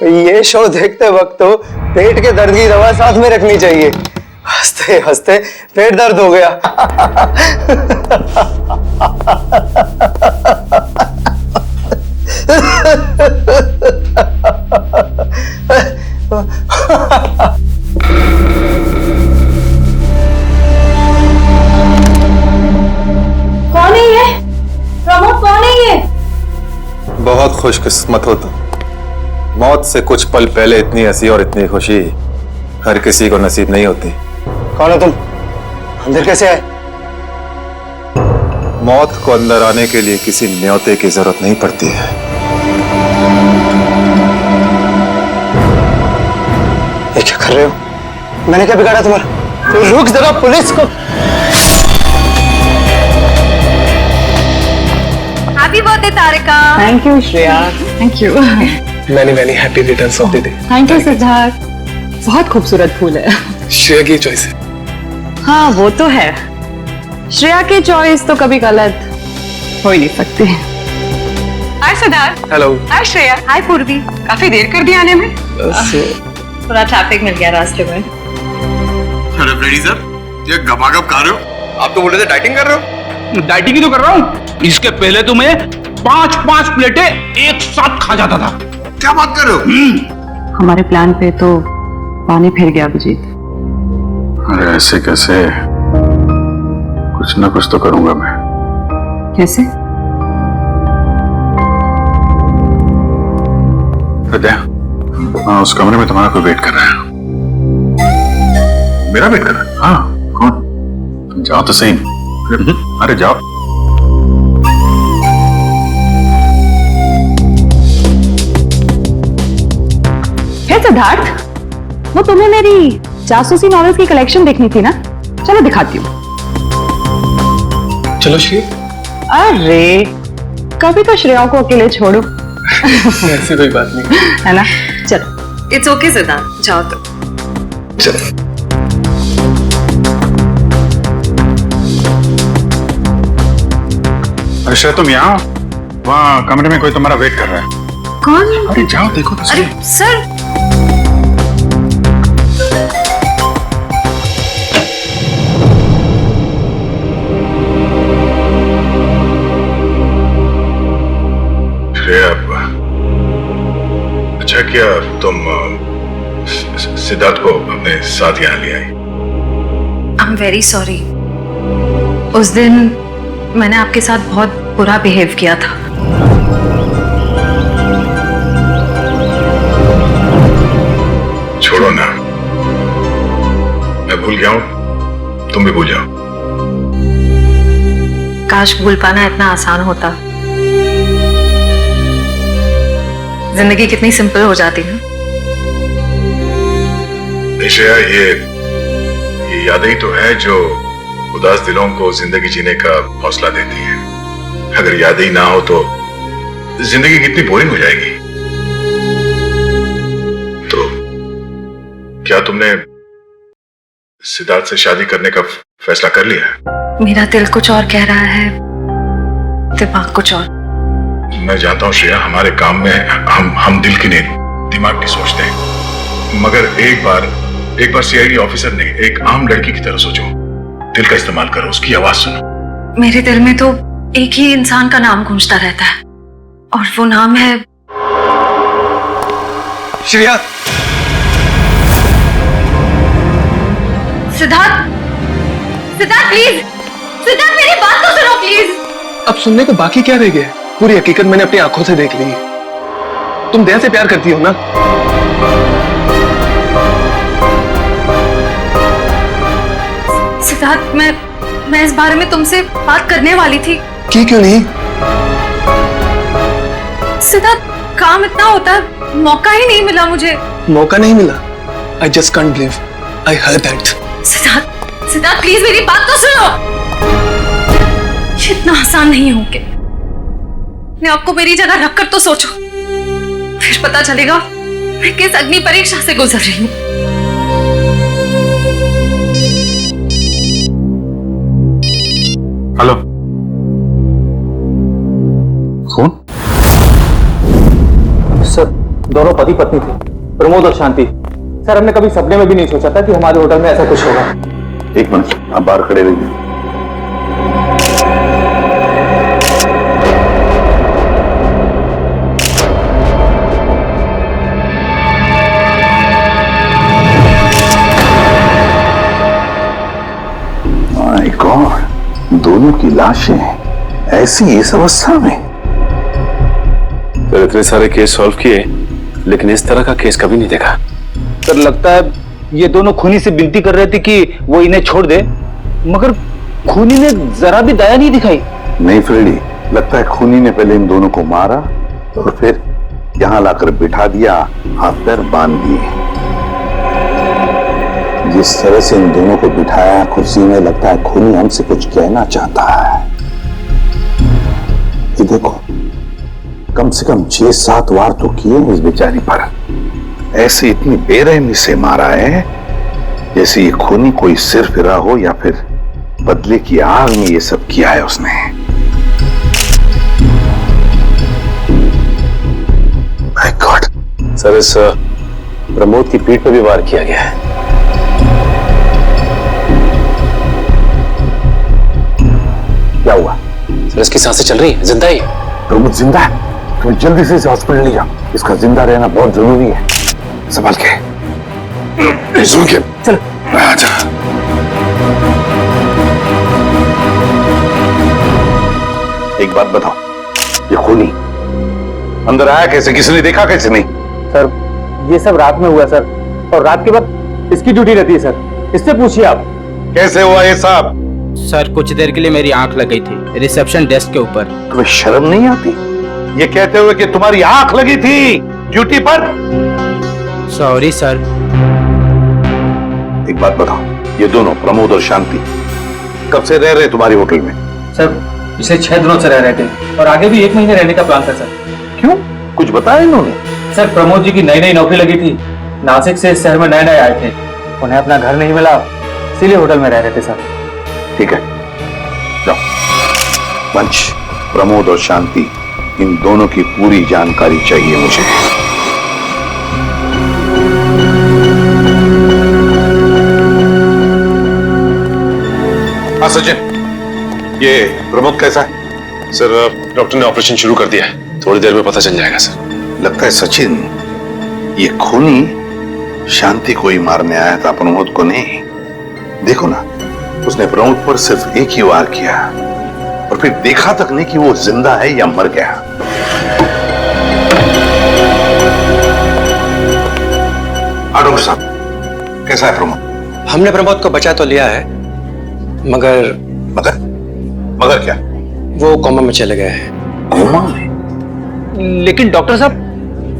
ये शो देखते वक्त तो पेट के दर्द की दवा साथ में रखनी चाहिए। हंसते हंसते पेट दर्द हो गया। कौन है ये? प्रमोद कौन है ये? बहुत खुशकिस्मत हो तुम। मौत से कुछ पल पहले इतनी हंसी और इतनी खुशी हर किसी को नसीब नहीं होती। कौन हो तुम? अंदर कैसे आए? मौत को अंदर आने के लिए किसी न्योते की जरूरत नहीं पड़ती है। ये क्या कर रहे हो? मैंने क्या बिगाड़ा तुम्हारा? तो रुक जरा, पुलिस को। Happy birthday Tarika. Thank you Shreya, thank you. Many happy returns of the day. Thank you Siddharth, बहुत खूबसूरत फूल है। श्रेया की चॉइस है। हाँ वो तो है, श्रेया की चॉइस तो कभी गलत हो ही नहीं सकती। हाय सिद्धार्थ। हेलो। हाय श्रेया। हाय पूर्वी। काफी देर कर दी आने में। थोड़ा ट्रैफिक मिल गया रास्ते में। अरे फ्रेडी सर, ये गपागप खा रहे हो? आप तो बोले थे डाइटिंग कर रहे हो। डाइटिंग ही तो कर रहा हूँ। इसके पहले तो मैं 5 प्लेटें एक साथ खा जाता था। क्या बात कर रहे हो? हमारे प्लान पे तो पानी फिर गया अभिजीत। अरे ऐसे कैसे? कुछ ना कुछ तो करूंगा मैं। कैसे? विद्या, उस कमरे में तुम्हारा कोई वेट कर रहा है। मेरा वेट कर रहा है? हाँ, कौन? तुम जाओ तो सही, अरे जाओ। हे सिद्धार्थ, वो तुम्हें मेरी जासूसी नॉवेल्स की कलेक्शन देखनी थी ना? चलो दिखाती हूँ। चलो श्री। अरे कभी तो श्रेया को अकेले छोड़ो। ऐसी कोई बात नहीं है ना? चलो। इट्स ओके सिद्धार्थ, जाओ तो। चलो। अरे श्रेया, तुम यहाँ वहाँ कमरे में कोई तुम्हारा वेट कर रहा है। कौन? अरे जाओ देखो तो सही। अरे सर, श्रेया, अच्छा किया तुम सिद्धार्थ को अपने साथ यहाँ ले आई। I am very sorry. उस दिन मैंने आपके साथ बहुत बुरा बिहेव किया था। छोड़ो ना, मैं भूल गया हूं, तुम भी भूल जाओ। काश भूल पाना इतना आसान होता। जिंदगी कितनी सिंपल हो जाती है। श्रेया, ये यादें ही तो है जो उदास दिलों को जिंदगी जीने का हौसला देती है। अगर यादें ही ना हो तो जिंदगी कितनी बोरिंग हो जाएगी। तो क्या तुमने सिद्धार्थ से शादी करने का फैसला कर लिया? मेरा दिल कुछ और कह रहा है, दिमाग कुछ और। मैं जानता हूं श्रेया, हमारे काम में हम दिल की नहीं दिमाग की सोचते हैं, मगर एक बार सीआईडी ऑफिसर ने एक आम लड़की की तरह सोचो। दिल का इस्तेमाल करो, उसकी आवाज सुनो। मेरे दिल में तो एक ही इंसान का नाम गूंजता रहता है, और वो नाम है श्रेया। सिद्धार्थ। सिद्धार्थ प्लीज, सिद्धार्थ मेरी बात तो सुनो प्लीज। अब सुनने को बाकी क्या रह गया? पूरी हकीकत मैंने अपनी आंखों से देख ली। तुम दया से प्यार करती हो ना? सिद्धार्थ, मैं इस बारे में तुमसे बात करने वाली थी। क्यों नहीं? सिद्धार्थ, काम इतना होता है, मौका ही नहीं मिला मुझे। मौका नहीं मिला? I just can't believe I heard that. Siddharth please मेरी बात तो सुनो। इतना आसान नहीं होंगे। मैं आपको मेरी जगह रखकर तो सोचो, फिर पता चलेगा मैं किस अग्नि परीक्षा से गुजर रही हूँ। हेलो, कौन? सर, दोनों पति पत्नी थे, प्रमोद और शांति। सर, हमने कभी सपने में भी नहीं सोचा था कि हमारे होटल में ऐसा कुछ होगा। एक मिनट, आप बाहर खड़े रहिए। माय गॉड, दोनों की लाशें ऐसी इस अवस्था में। तो इतने सारे केस सॉल्व किए, लेकिन इस तरह का केस कभी नहीं देखा। सर, लगता है ये दोनों खूनी से विनती कर रहे थे कि वो इन्हें छोड़ दे, मगर खूनी ने जरा भी दया नहीं दिखाई। नहीं फ्रेडी, लगता है खूनी ने पहले इन दोनों को मारा और फिर यहां लाकर बिठा दिया, हाथ पैर बांध दिए। जिस तरह से इन दोनों को बिठाया कुर्सी में, लगता है खूनी हमसे कुछ कहना चाहता है। ये देखो, कम से कम 6-7 वार तो किए इस बेचारी पर। ऐसे इतनी बेरहमी से मारा है जैसे ये खूनी कोई सिर फिरा हो या फिर बदले की आग में ये सब किया है उसने। My God. सर, इस प्रमोद की पीठ पर भी वार किया गया है। क्या हुआ? सर, इसकी सांसें चल रही है, जिंदा ही। प्रमोद जिंदा है? तुम जल्दी से इसे हॉस्पिटल ले जाओ, इसका जिंदा रहना बहुत जरूरी है। संभाल के, सुन के चल। आजा। एक बात बताओ, ये खूनी अंदर आया कैसे? किसी ने देखा कैसे? नहीं सर, ये सब रात में हुआ सर, और रात के बाद इसकी ड्यूटी रहती है सर, इससे पूछिए आप। कैसे हुआ ये सब? सर कुछ देर के लिए मेरी आंख लग गई थी रिसेप्शन डेस्क के ऊपर। तुम्हें शर्म नहीं आती ये कहते हुए कि तुम्हारी आंख लगी थी ड्यूटी पर? Sorry sir. एक बात बताओ, ये दोनों प्रमोद और शांति कब से रह रहे तुम्हारी होटल में? सर पिछले 6 दिनों से रह रहे थे और आगे भी 1 महीने रहने का प्लान था सर। क्यों, कुछ बताया इन्होंने? सर प्रमोद जी की नई नौकरी लगी थी, नासिक से इस शहर में नए आए थे, उन्हें अपना घर नहीं मिला इसीलिए होटल में रह रहे थे सर। ठीक है, जाओ। वंश, प्रमोद और शांति, इन दोनों की पूरी जानकारी चाहिए मुझे। हाँ सचिन, ये प्रमोद कैसा है? सर डॉक्टर ने ऑपरेशन शुरू कर दिया है, थोड़ी देर में पता चल जाएगा सर। लगता है सचिन ये खूनी शांति को ही मारने आया था, प्रमोद को नहीं। देखो ना, उसने प्रमोद पर सिर्फ एक ही वार किया और फिर देखा तक नहीं कि वो जिंदा है या मर गया। डॉक्टर साहब, कैसा है प्रमोद? हमने प्रमोद को बचा तो लिया है, मगर मगर क्या? वो कोमा में चले गए हैं। कोमा में? लेकिन डॉक्टर साहब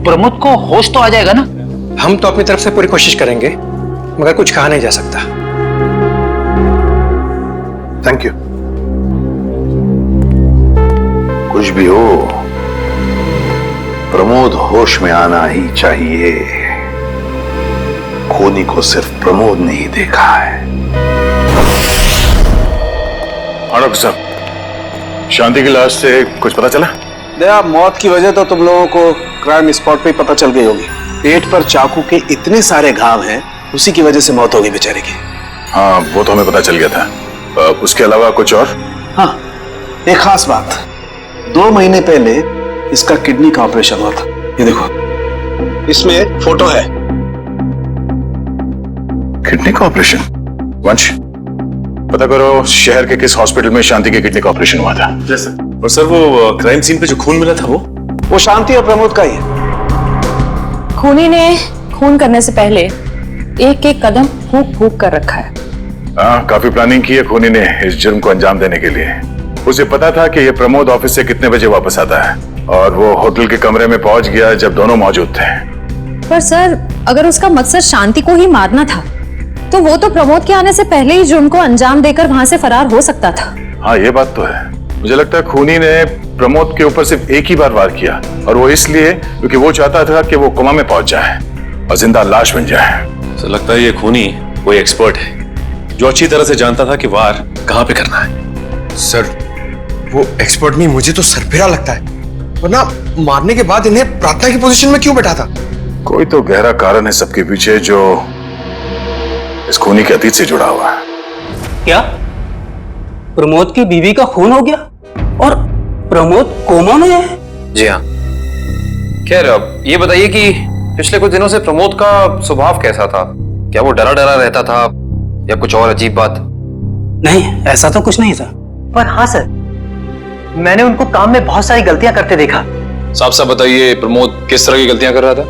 प्रमोद को होश तो आ जाएगा ना? हम तो अपनी तरफ से पूरी कोशिश करेंगे, मगर कुछ कहा नहीं जा सकता। Thank you. कुछ भी हो, प्रमोद होश में आना ही चाहिए। खूनी को सिर्फ प्रमोद ने ही देखा है। डॉक्टर साहब, शांति की लाश से कुछ पता चला? दया, मौत की वजह तो तुम लोगों को क्राइम स्पॉट पे ही पता चल गई होगी। पेट पर चाकू के इतने सारे घाव हैं, उसी की वजह से मौत हो गई बेचारे की। हाँ, वो तो हमें पता चल गया था। उसके अलावा कुछ और? हाँ, एक खास बात, 2 महीने पहले इसका किडनी का ऑपरेशन हुआ था। ये देखो, इसमें फोटो है। किडनी का ऑपरेशन? वंश, पता करो शहर के किस हॉस्पिटल में शांति के किडनी का ऑपरेशन हुआ था। जैसे? और सर वो क्राइम सीन पे जो खून मिला था वो शांति और प्रमोद का ही है। खूनी ने खून करने से पहले एक एक कदम फूंक फूंक कर रखा है। हाँ, काफी प्लानिंग की है खूनी ने इस जुर्म को अंजाम देने के लिए। उसे पता था कि ये प्रमोद ऑफिस से कितने बजे वापस आता है और वो होटल के कमरे में पहुंच गया जब दोनों मौजूद थे। पर सर, अगर उसका मकसद शांति को ही मारना था तो वो तो प्रमोद के आने से पहले ही जुर्म को अंजाम देकर वहां से फरार हो सकता था। हाँ, ये बात तो है। मुझे लगता है खूनी ने प्रमोद के ऊपर सिर्फ एक ही बार वार किया और वो इसलिए क्योंकि वो चाहता था कि वो कोमा में पहुंच जाए और जिंदा लाश बन जाए। तो लगता है ये खूनी कोई एक्सपर्ट है जो अच्छी तरह से जानता था कि वार कहां पे करना है। सर, वो एक्सपर्ट नहीं, मुझे तो सरफिरा लगता है। वरना मारने के बाद इन्हें प्रार्थना की पोजीशन में क्यों बैठा था? कोई तो गहरा कारण है सबके पीछे जो इस खूनी के अतीत से जुड़ा हुआ है। क्या प्रमोद की बीवी का खून हो गया और प्रमोद कोमा में है? जी हाँ। खैर, अब ये बताइए कि पिछले कुछ दिनों से प्रमोद का स्वभाव कैसा था? क्या वो डरा डरा रहता था या कुछ और अजीब बात? नहीं, ऐसा तो कुछ नहीं था। पर हाँ सर, मैंने उनको काम में बहुत सारी गलतियां करते देखा। साफ साफ बताइए, प्रमोद किस तरह की गलतियां कर रहा था?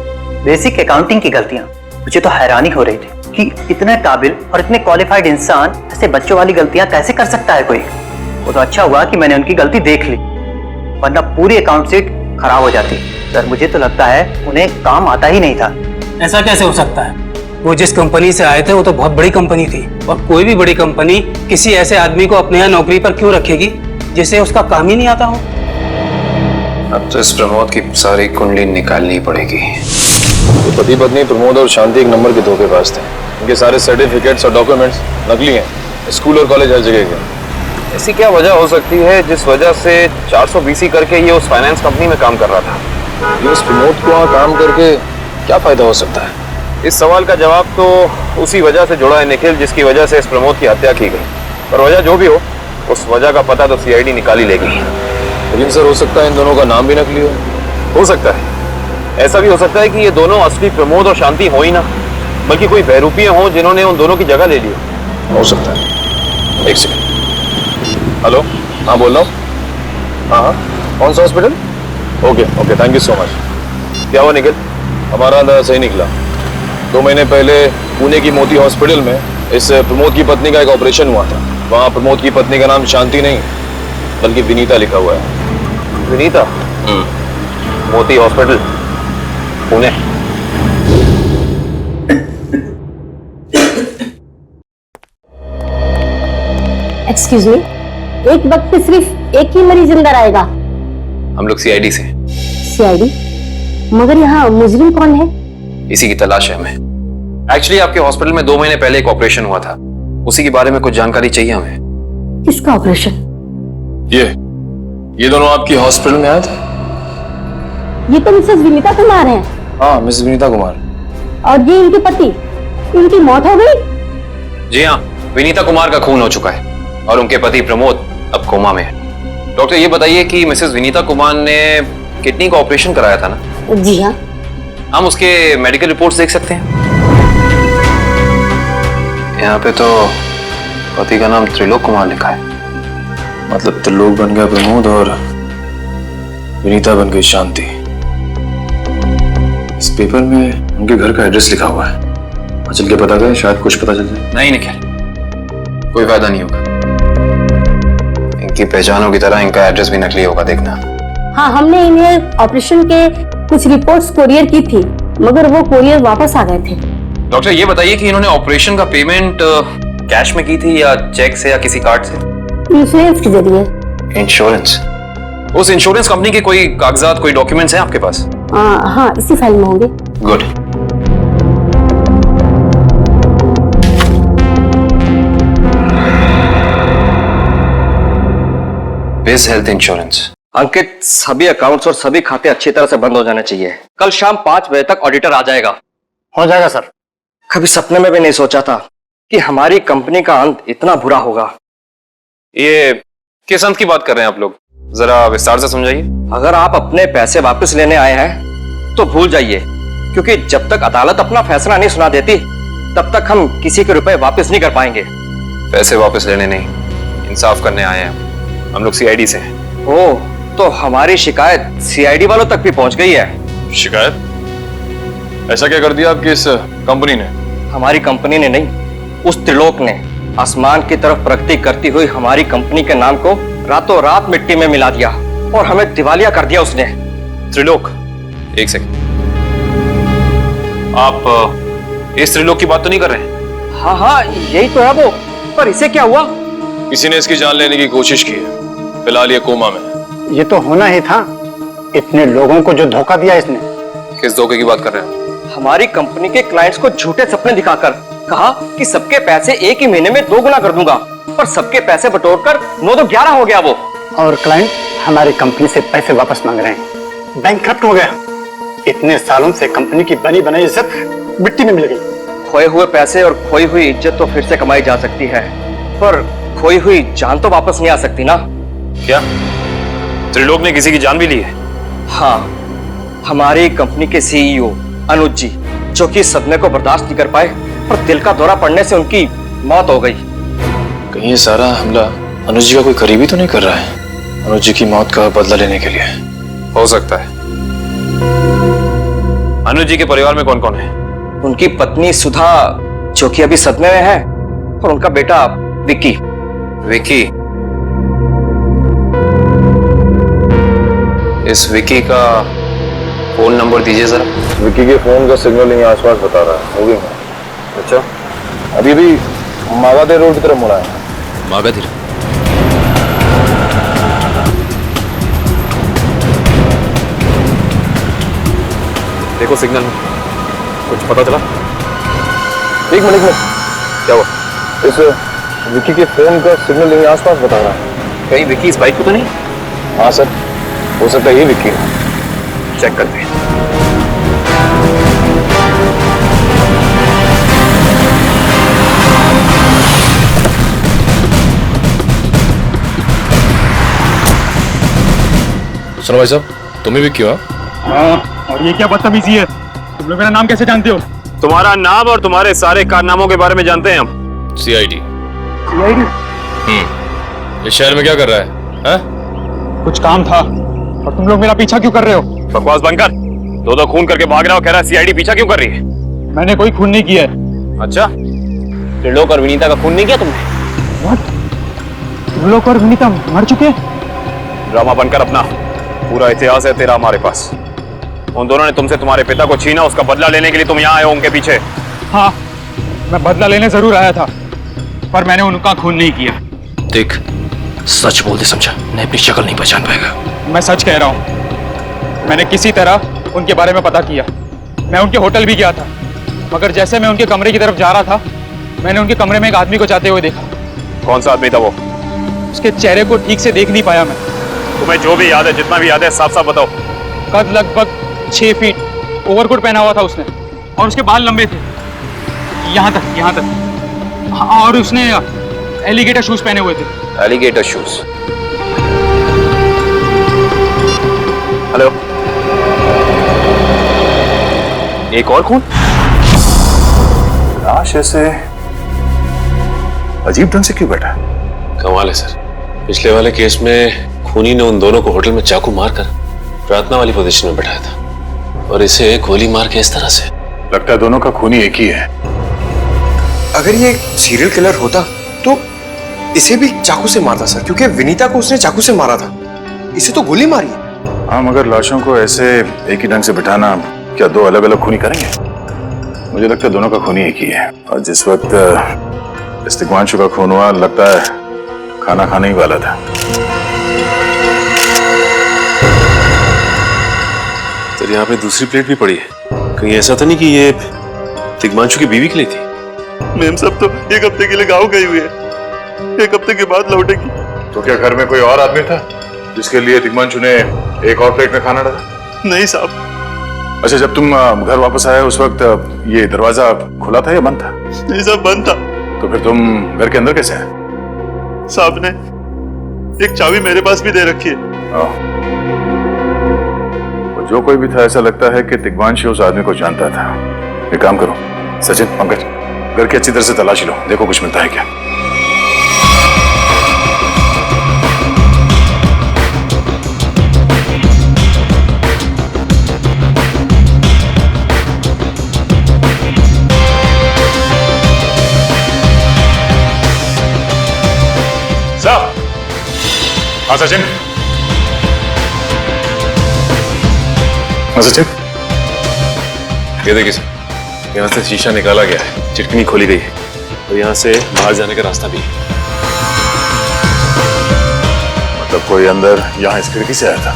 बेसिक अकाउंटिंग की गलतियां। मुझे तो हैरानी हो रही थी कि इतने काबिल और इतने क्वालिफाइड इंसान ऐसे बच्चों वाली गलतियां कैसे कर सकता है कोई। वो तो अच्छा हुआ कि मैंने उनकी गलती देख ली, वरना पूरी अकाउंट शीट खराब हो जाती। सर, मुझे तो लगता है उन्हें काम आता ही नहीं था। ऐसा कैसे हो सकता है? वो जिस कंपनी से आए थे वो तो बहुत बड़ी कंपनी थी, और कोई भी बड़ी कंपनी किसी ऐसे आदमी को अपने यहाँ नौकरी पर क्यों रखेगी जिसे उसका काम ही नहीं आता हो? अब तो इस प्रमोद की सारी कुंडली निकालनी पड़ेगी। तो पति पत्नी प्रमोद और शांति एक नंबर के धोखेबाज थे। इनके सारे सर्टिफिकेट्स और डॉक्यूमेंट्स नकली हैं, स्कूल और कॉलेज हर जगह के। ऐसी क्या वजह हो सकती है जिस वजह से 420 करके ये उस फाइनेंस कंपनी में काम कर रहा था? ये उस प्रमोद को वहाँ काम करके क्या फायदा हो सकता है? इस सवाल का जवाब तो उसी वजह से जुड़ा है निखिल, जिसकी वजह से इस प्रमोद की हत्या की गई। पर वजह जो भी हो, उस वजह का पता तो सीआईडी निकाल ही लेगी। लेकिन सर, हो सकता है इन दोनों का नाम भी नकली हो सकता है। ऐसा भी हो सकता है कि ये दोनों असली प्रमोद और शांति हो ही ना, बल्कि कोई बहरूपिये हों जिन्होंने उन दोनों की जगह ले ली हो सकता है। एक सेकंड। हेलो, हाँ बोल रहा हूँ। हाँ, कौन सा hospital? Okay, thank you so much. क्या हुआ निखिल? हमारा अंदाजा सही निकला। 2 महीने पहले पुणे की मोती हॉस्पिटल में इस प्रमोद की पत्नी का एक ऑपरेशन हुआ था। वहां प्रमोद की पत्नी का नाम शांति नहीं बल्कि विनीता लिखा हुआ है। विनीता? मोती हॉस्पिटल, पुणे। एक्सक्यूज मी, एक वक्त पे सिर्फ एक ही मरीज अंदर आएगा? हम लोग सीआईडी से। सीआईडी? मगर यहाँ मुजरिम कौन है? इसी की तलाश है हमें। एक्चुअली आपके हॉस्पिटल में 2 महीने पहले एक ऑपरेशन हुआ था, उसी के बारे में कुछ जानकारी चाहिए हमें। किसका ऑपरेशन? ये दोनों आपकी हॉस्पिटल में आए थे? ये तो मिसेस विनीता कुमार हैं। हाँ, मिसेस विनीता कुमार। और ये इनके पति, इनकी मौत हो गई? जी हाँ, विनीता कुमार का खून हो चुका है और उनके पति प्रमोद अब कोमा में है। डॉक्टर ये बताइए कि मिसेस विनीता कुमार ने किडनी का ऑपरेशन कराया था ना? जी हाँ। हम उसके मेडिकल रिपोर्ट्स देख सकते हैं? यहाँ पे तो पति का नाम त्रिलोक कुमार लिखा है। मतलब त्रिलोक बन गया प्रमोद और विनीता बन गई शांति। इस पेपर में उनके घर का एड्रेस लिखा हुआ है। चल के पता करें, शायद कुछ पता चल जाए। नहीं निखिल, कोई फायदा नहीं होगा। इनकी पहचानों की तरह इनका एड्रेस भी नकली होगा, देखना। हाँ, हमने इन्हें ऑपरेशन के कुछ रिपोर्ट्स कोरियर की थी, मगर वो कोरियर वापस आ गए थे। डॉक्टर ये बताइए कि इन्होंने ऑपरेशन का पेमेंट कैश में की थी या चेक से या किसी कार्ड से? इंश्योरेंस के जरिए। इंश्योरेंस? उस इंश्योरेंस कंपनी के कोई कागजात, कोई डॉक्यूमेंट्स हैं आपके पास? हाँ, इसी फाइल में होंगे। गुड। बिज हेल्थ इंश्योरेंस। अंकित, सभी अकाउंट्स और सभी खाते अच्छी तरह से बंद हो जाने चाहिए। कल शाम 5 बजे तक ऑडिटर आ जाएगा। हो जाएगा सर। कभी सपने में भी नहीं सोचा था कि हमारी कंपनी का अंत इतना बुरा होगा। ये किस अंत की बात कर रहे हैं आप लोग? जरा विस्तार से समझाइए। अगर आप अपने पैसे वापस लेने आए हैं तो भूल जाइए, क्योंकि जब तक अदालत अपना फैसला नहीं सुना देती तब तक हम किसी के रुपए वापस नहीं कर पाएंगे। पैसे वापस लेने नहीं, इंसाफ करने आए हैं। हम लोग सीआईडी से हैं। ओह, तो हमारी शिकायत सीआईडी वालों तक भी पहुंच गई है। शिकायत? ऐसा क्या कर दिया आपकी इस कंपनी ने? हमारी कंपनी ने नहीं, उस त्रिलोक ने आसमान की तरफ प्रगति करती हुई हमारी कंपनी के नाम को रातों रात मिट्टी में मिला दिया और हमें दिवालिया कर दिया उसने। त्रिलोक? एक सेकंड, आप इस त्रिलोक की बात तो नहीं कर रहे? हाँ हाँ, यही तो है वो। पर इसे क्या हुआ? किसी ने इसकी जान लेने की कोशिश की है। फिलहाल ये कोमा में। ये तो होना ही था, इतने लोगों को जो धोखा दिया इसने। किस धोखे की बात कर रहे हैं? हमारी कंपनी के क्लाइंट्स को झूठे सपने दिखाकर कहा कि सबके पैसे एक ही महीने में 2 गुना कर दूंगा, पर सबके पैसे बटोरकर 9 तो 11 हो गया वो। और क्लाइंट हमारी कंपनी से पैसे वापस मांग रहे हैं। बैंकक्रप्ट हो गया। इतने सालों से कंपनी की बनी बनाई इज्जत मिट्टी में मिल गई। खोए हुए पैसे और खोई हुई इज्जत तो फिर से कमाई जा सकती है, पर खोई हुई जान तो वापस नहीं आ सकती ना। क्या त्रिलोक ने किसी की जान भी ली है? हाँ, हमारी कंपनी के सीईओ अनुज जी, जो कि सदमे को बर्दाश्त नहीं कर पाए और दिल का दौरा पड़ने से उनकी मौत हो गई। कहीं ये सारा हमला अनुज जी का कोई करीबी तो नहीं कर रहा है? अनुज जी की मौत का बदला लेने के लिए? हो सकता है। अनुज जी के परिवार में कौन कौन है? उनकी पत्नी सुधा, जो कि अभी सदमे में है, और उनका बेटा विक्की। विक्की? इस विक्की का फोन नंबर दीजिए जरा। विक्की के फोन का सिग्नल यहीं आसपास बता रहा है। हो गई। अच्छा, अभी भी मागाधर रोड की तरफ मुड़ा है। मागाधर? देखो सिग्नल में कुछ पता चला? एक मिनट क्या हुआ? इस विक्की के फोन का सिग्नल यहीं आसपास बता रहा है। कहीं विक्की इस बाइक को तो नहीं? हाँ सर, हो सकता है ये विक्की है। चेक करते हैं। सुनो भाई साहब, तुम ही विक्की हो? हाँ, और ये क्या बदतमीजी है? तुम लोग मेरा नाम कैसे जानते हो? तुम्हारा नाम और तुम्हारे सारे कारनामों के बारे में जानते हैं हम। सीआईडी। सीआईडी? इस शहर में क्या कर रहा है? कुछ काम था, और तुम लोग मेरा पीछा क्यों कर रहे हो? बकवास बंद कर। दो खून करके भाग रहा हो, कह रहा है सीआईडी पीछा क्यों कर रही है? मैंने कोई खून नहीं किया है। अच्छा, त्रिलोक और विनीता का खून नहीं किया तुमने? What? त्रिलोक और विनीता मर चुके हैं? ड्रामा बनकर अपना पूरा इतिहास है तेरा हमारे पास। उन दोनों ने तुमसे तुम्हारे पिता को छीना, उसका बदला लेने के लिए तुम यहाँ आए हो उनके पीछे। हाँ, मैं बदला लेने जरूर आया था, पर मैंने उनका खून नहीं किया। देख, सच बोल दे समझा, मैं अपनी शक्ल नहीं पहचान पाएगा। मैं सच कह रहा हूँ, मैंने किसी तरह उनके बारे में पता किया। मैं उनके होटल भी गया था, मगर जैसे मैं उनके कमरे की तरफ जा रहा था, मैंने उनके कमरे में एक आदमी को जाते हुए देखा। कौन सा आदमी था वो? उसके चेहरे को ठीक से देख नहीं पाया मैं। तुम्हें जो भी याद है, जितना भी याद है, साफ साफ बताओ। कद लगभग 6 फीट, ओवरकोट पहना हुआ था उसने, और उसके बाल लंबे थे यहाँ तक। हाँ, और उसने एलिगेटर शूज पहने हुए थे। Alligator shoes? हेलो, एक और खून? लाश ऐसे अजीब ढंग से क्यों बैठा है? कमाल है सर, पिछले वाले केस में खूनी ने उन दोनों को होटल में चाकू मारकर प्रार्थना वाली पोजीशन में बैठाया था, और इसे गोली मार के इस तरह से। लगता है दोनों का खूनी एक ही है। अगर ये सीरियल किलर होता तो इसे भी चाकू से मारता सर, क्योंकि विनीता को उसने चाकू से मारा था, इसे तो गोली मारी है। हाँ, मगर लाशों को ऐसे एक ही ढंग से बिठाना क्या दो अलग अलग खूनी करेंगे? मुझे लगता है दोनों का खूनी एक ही है, और जिस वक्त तिग्मांशु का खून हुआ, लगता है खाना खाने ही वाला था। सर, यहाँ पे दूसरी प्लेट भी पड़ी है, कहीं ऐसा तो नहीं कि ये तिग्मांशु की बीवी के लिए थी? मैम सब तो एक हफ्ते के लिए गाँव गई हुई है, एक हफ्ते के बाद लौटेगी। तो क्या घर में कोई और आदमी था जिसके लिए तिग्मांशु ने एक और प्लेट में खाना डाला? नहीं साहब। अच्छा, जब तुम घर वापस आए उस वक्त ये दरवाजा खुला था या बंद था? नहीं साहब, बंद था। तो फिर तुम घर के अंदर कैसे आए? साहब ने एक चाबी मेरे पास भी दे रखी है। वो जो कोई भी था, ऐसा लगता है कि तिग्मांशु उस आदमी को जानता था। एक काम करो सचिन, पंकज, घर की अच्छी तरह से तलाशी लो, देखो कुछ मिलता है क्या। हाँ सचिन, हाँ सचिन, ये देखिए सर, यहाँ से शीशा निकाला गया है, चिटकनी खोली गई है, और यहाँ से बाहर जाने का रास्ता भी है। मतलब कोई अंदर यहाँ इस खिड़की से आया था?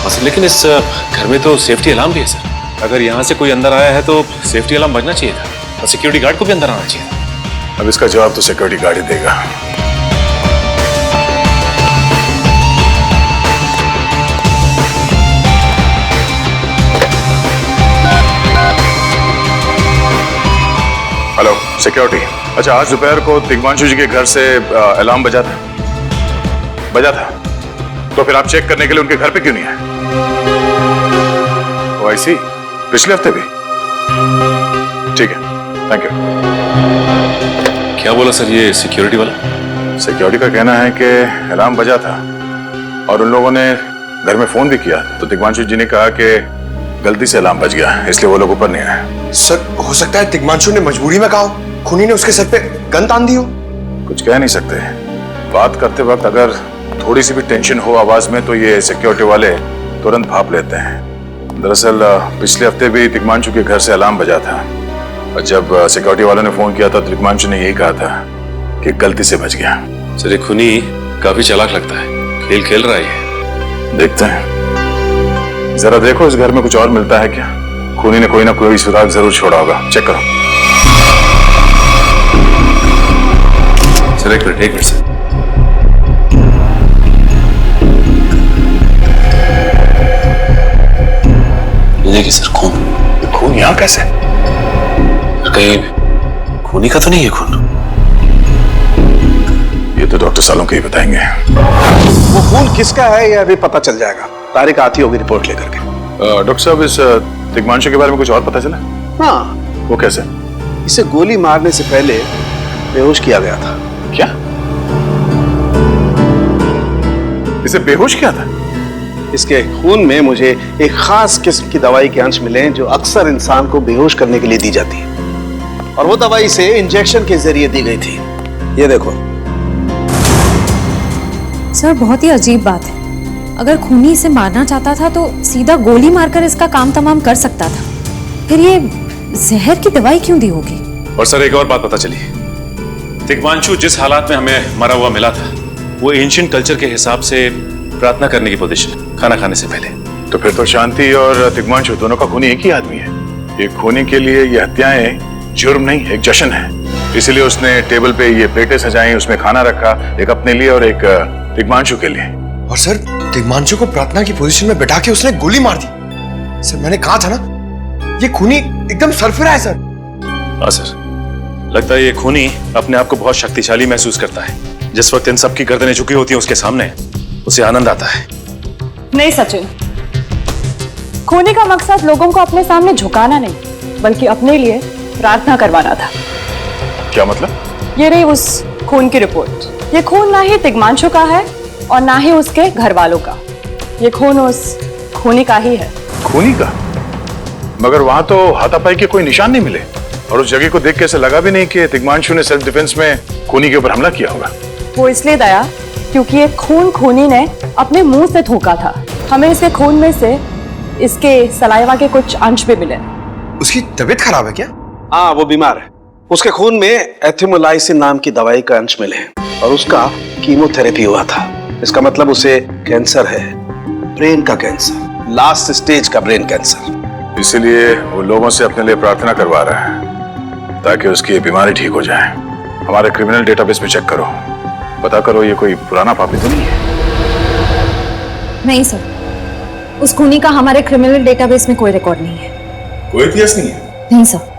सर, लेकिन इस घर में तो सेफ्टी अलार्म भी है सर। अगर यहाँ से कोई अंदर आया है तो सेफ्टी अलार्म बजना चाहिए था, और सिक्योरिटी गार्ड को भी अंदर आना चाहिए था। अब इसका जवाब तो सिक्योरिटी गार्ड ही देगा। हेलो सिक्योरिटी, अच्छा आज दोपहर को तिग्मांशु जी के घर से अलार्म बजा था? बजा था, तो फिर आप चेक करने के लिए उनके घर पे क्यों नहीं आए? ओ आई सी, पिछले हफ्ते भी? ठीक है, थैंक यू। क्या बोला सर ये सिक्योरिटी वाला? सिक्योरिटी का कहना है कि अलार्म बजा था और उन लोगों ने घर में फोन भी किया, तो तिग्मांशु जी ने कहा कि गलती से अलार्म बज गया, इसलिए वो लोग ऊपर नहीं आए। सर, हो सकता है तिग्मांशु ने मजबूरी में कहा, खूनी ने उसके सर पे गन तान दी हो। कुछ कह नहीं सकते, बात करते वक्त अगर थोड़ी सी भी टेंशन हो आवाज में तो ये सिक्योरिटी वाले तुरंत भाप लेते हैं। दरअसल पिछले हफ्ते भी तिग्मांशु के घर से अलार्म बजा था, और जब सिक्योरिटी वालों ने फोन किया था तो तिग्मांशु ने यही कहा था कि गलती से बच गया। सर, ये खूनी काफी चालाक लगता है, खेल खेल रहा है। देखते हैं, जरा देखो इस घर में कुछ और मिलता है क्या। खूनी ने कोई ना कोई सुराग जरूर छोड़ा होगा, चेक करो। सर एक मिनट सर, देखिए सर, खून। खून यहाँ कैसे? कहीं खूनी का तो नहीं है खून? ये तो डॉक्टर सालों के ही बताएंगे। वो खून किसका है ये अभी पता चल जाएगा, तारीख आती होगी रिपोर्ट लेकर के। डॉक्टर साहब, इस तिग्मांशु के बारे में कुछ और पता चला? हाँ। वो कैसे? इसे गोली मारने से पहले बेहोश किया गया था। क्या? इसे बेहोश किया था? इसके खून में मुझे एक खास किस्म की दवाई के अंश मिले हैं जो अक्सर इंसान को बेहोश करने के लिए दी जाती है, और वो दवाई से इंजेक्शन के जरिए दी गई थी। ये देखो। सर बहुत ही अजीब बात है, अगर खूनी इसे मारना चाहता था तो सीधा गोली मारकर इसका काम तमाम कर सकता था, फिर ये जहर की दवाई क्यों दी होगी? और सर एक और बात पता चली, तिग्मांशु जिस हालात में हमें मरा हुआ मिला था वो एंशिएंट कल्चर के हिसाब से प्रार्थना करने की पोजीशन, खाना खाने से पहले। तो फिर तो शांति और तिग्मांशु दोनों का खूनी एक ही आदमी है। ये खूनी के लिए ये हत्याएं जुर्म नहीं, एक जश्न है। इसलिए उसने टेबल पे ये प्लेटें सजाई, उसमें खाना रखा, एक अपने लिए और एक तिग्मांशु के लिए। और सर तिग्मांशु को प्रार्थना की पोजीशन में बैठा के उसने गोली मार दी। सर मैंने कहा था ना, ये खूनी एकदम सरफिरा है सर। हाँ सर, लगता है ये खूनी अपने आप को बहुत शक्तिशाली महसूस करता है। जिस वक्त इन सब की गर्दनें झुकी होती हैं उसके सामने, उसे आनंद आता है। नहीं सचिन, खूनी का मकसद लोगों को अपने सामने झुकाना नहीं, बल्कि अपने लिए प्रार्थना करवाना था। क्या मतलब? ये रही उस खून की रिपोर्ट। ये खून ना ही तिग्मांशु का है और ना ही उसके घर वालों का, ये खून उस खूनी का ही है। खूनी का? मगर वहां तो हाथापाई के कोई निशान नहीं मिले, और उस जगह को देख के ऐसा लगा भी नहीं कि तिग्मांशु ने सेल्फ डिफेंस में खूनी के ऊपर हमला किया होगा। वो इसलिए दया क्योंकि ये खून खूनी ने अपने मुंह से थूका था। हमें इसके खून में से इसके सलाइवा के कुछ अंश भी मिले। उसकी तबीयत खराब है क्या? हाँ, वो बीमार है। उसके खून में एथिमोलाइसिन नाम की दवाई का अंश मिले हैं और उसका कीमोथेरेपी हुआ था। इसका मतलब उसे कैंसर है, ब्रेन का कैंसर, लास्ट स्टेज का ब्रेन कैंसर। इसीलिए वो लोगों से अपने लिए प्रार्थना करवा रहा है ताकि उसकी बीमारी ठीक हो जाए। हमारे क्रिमिनल डेटाबेस में चेक करो, पता करो ये कोई पुराना पापी तो नहीं है। नहीं सर, उस खूनी का हमारे क्रिमिनल डेटाबेस में कोई रिकॉर्ड नहीं है। कोई इतिहास नहीं है? नहीं सर।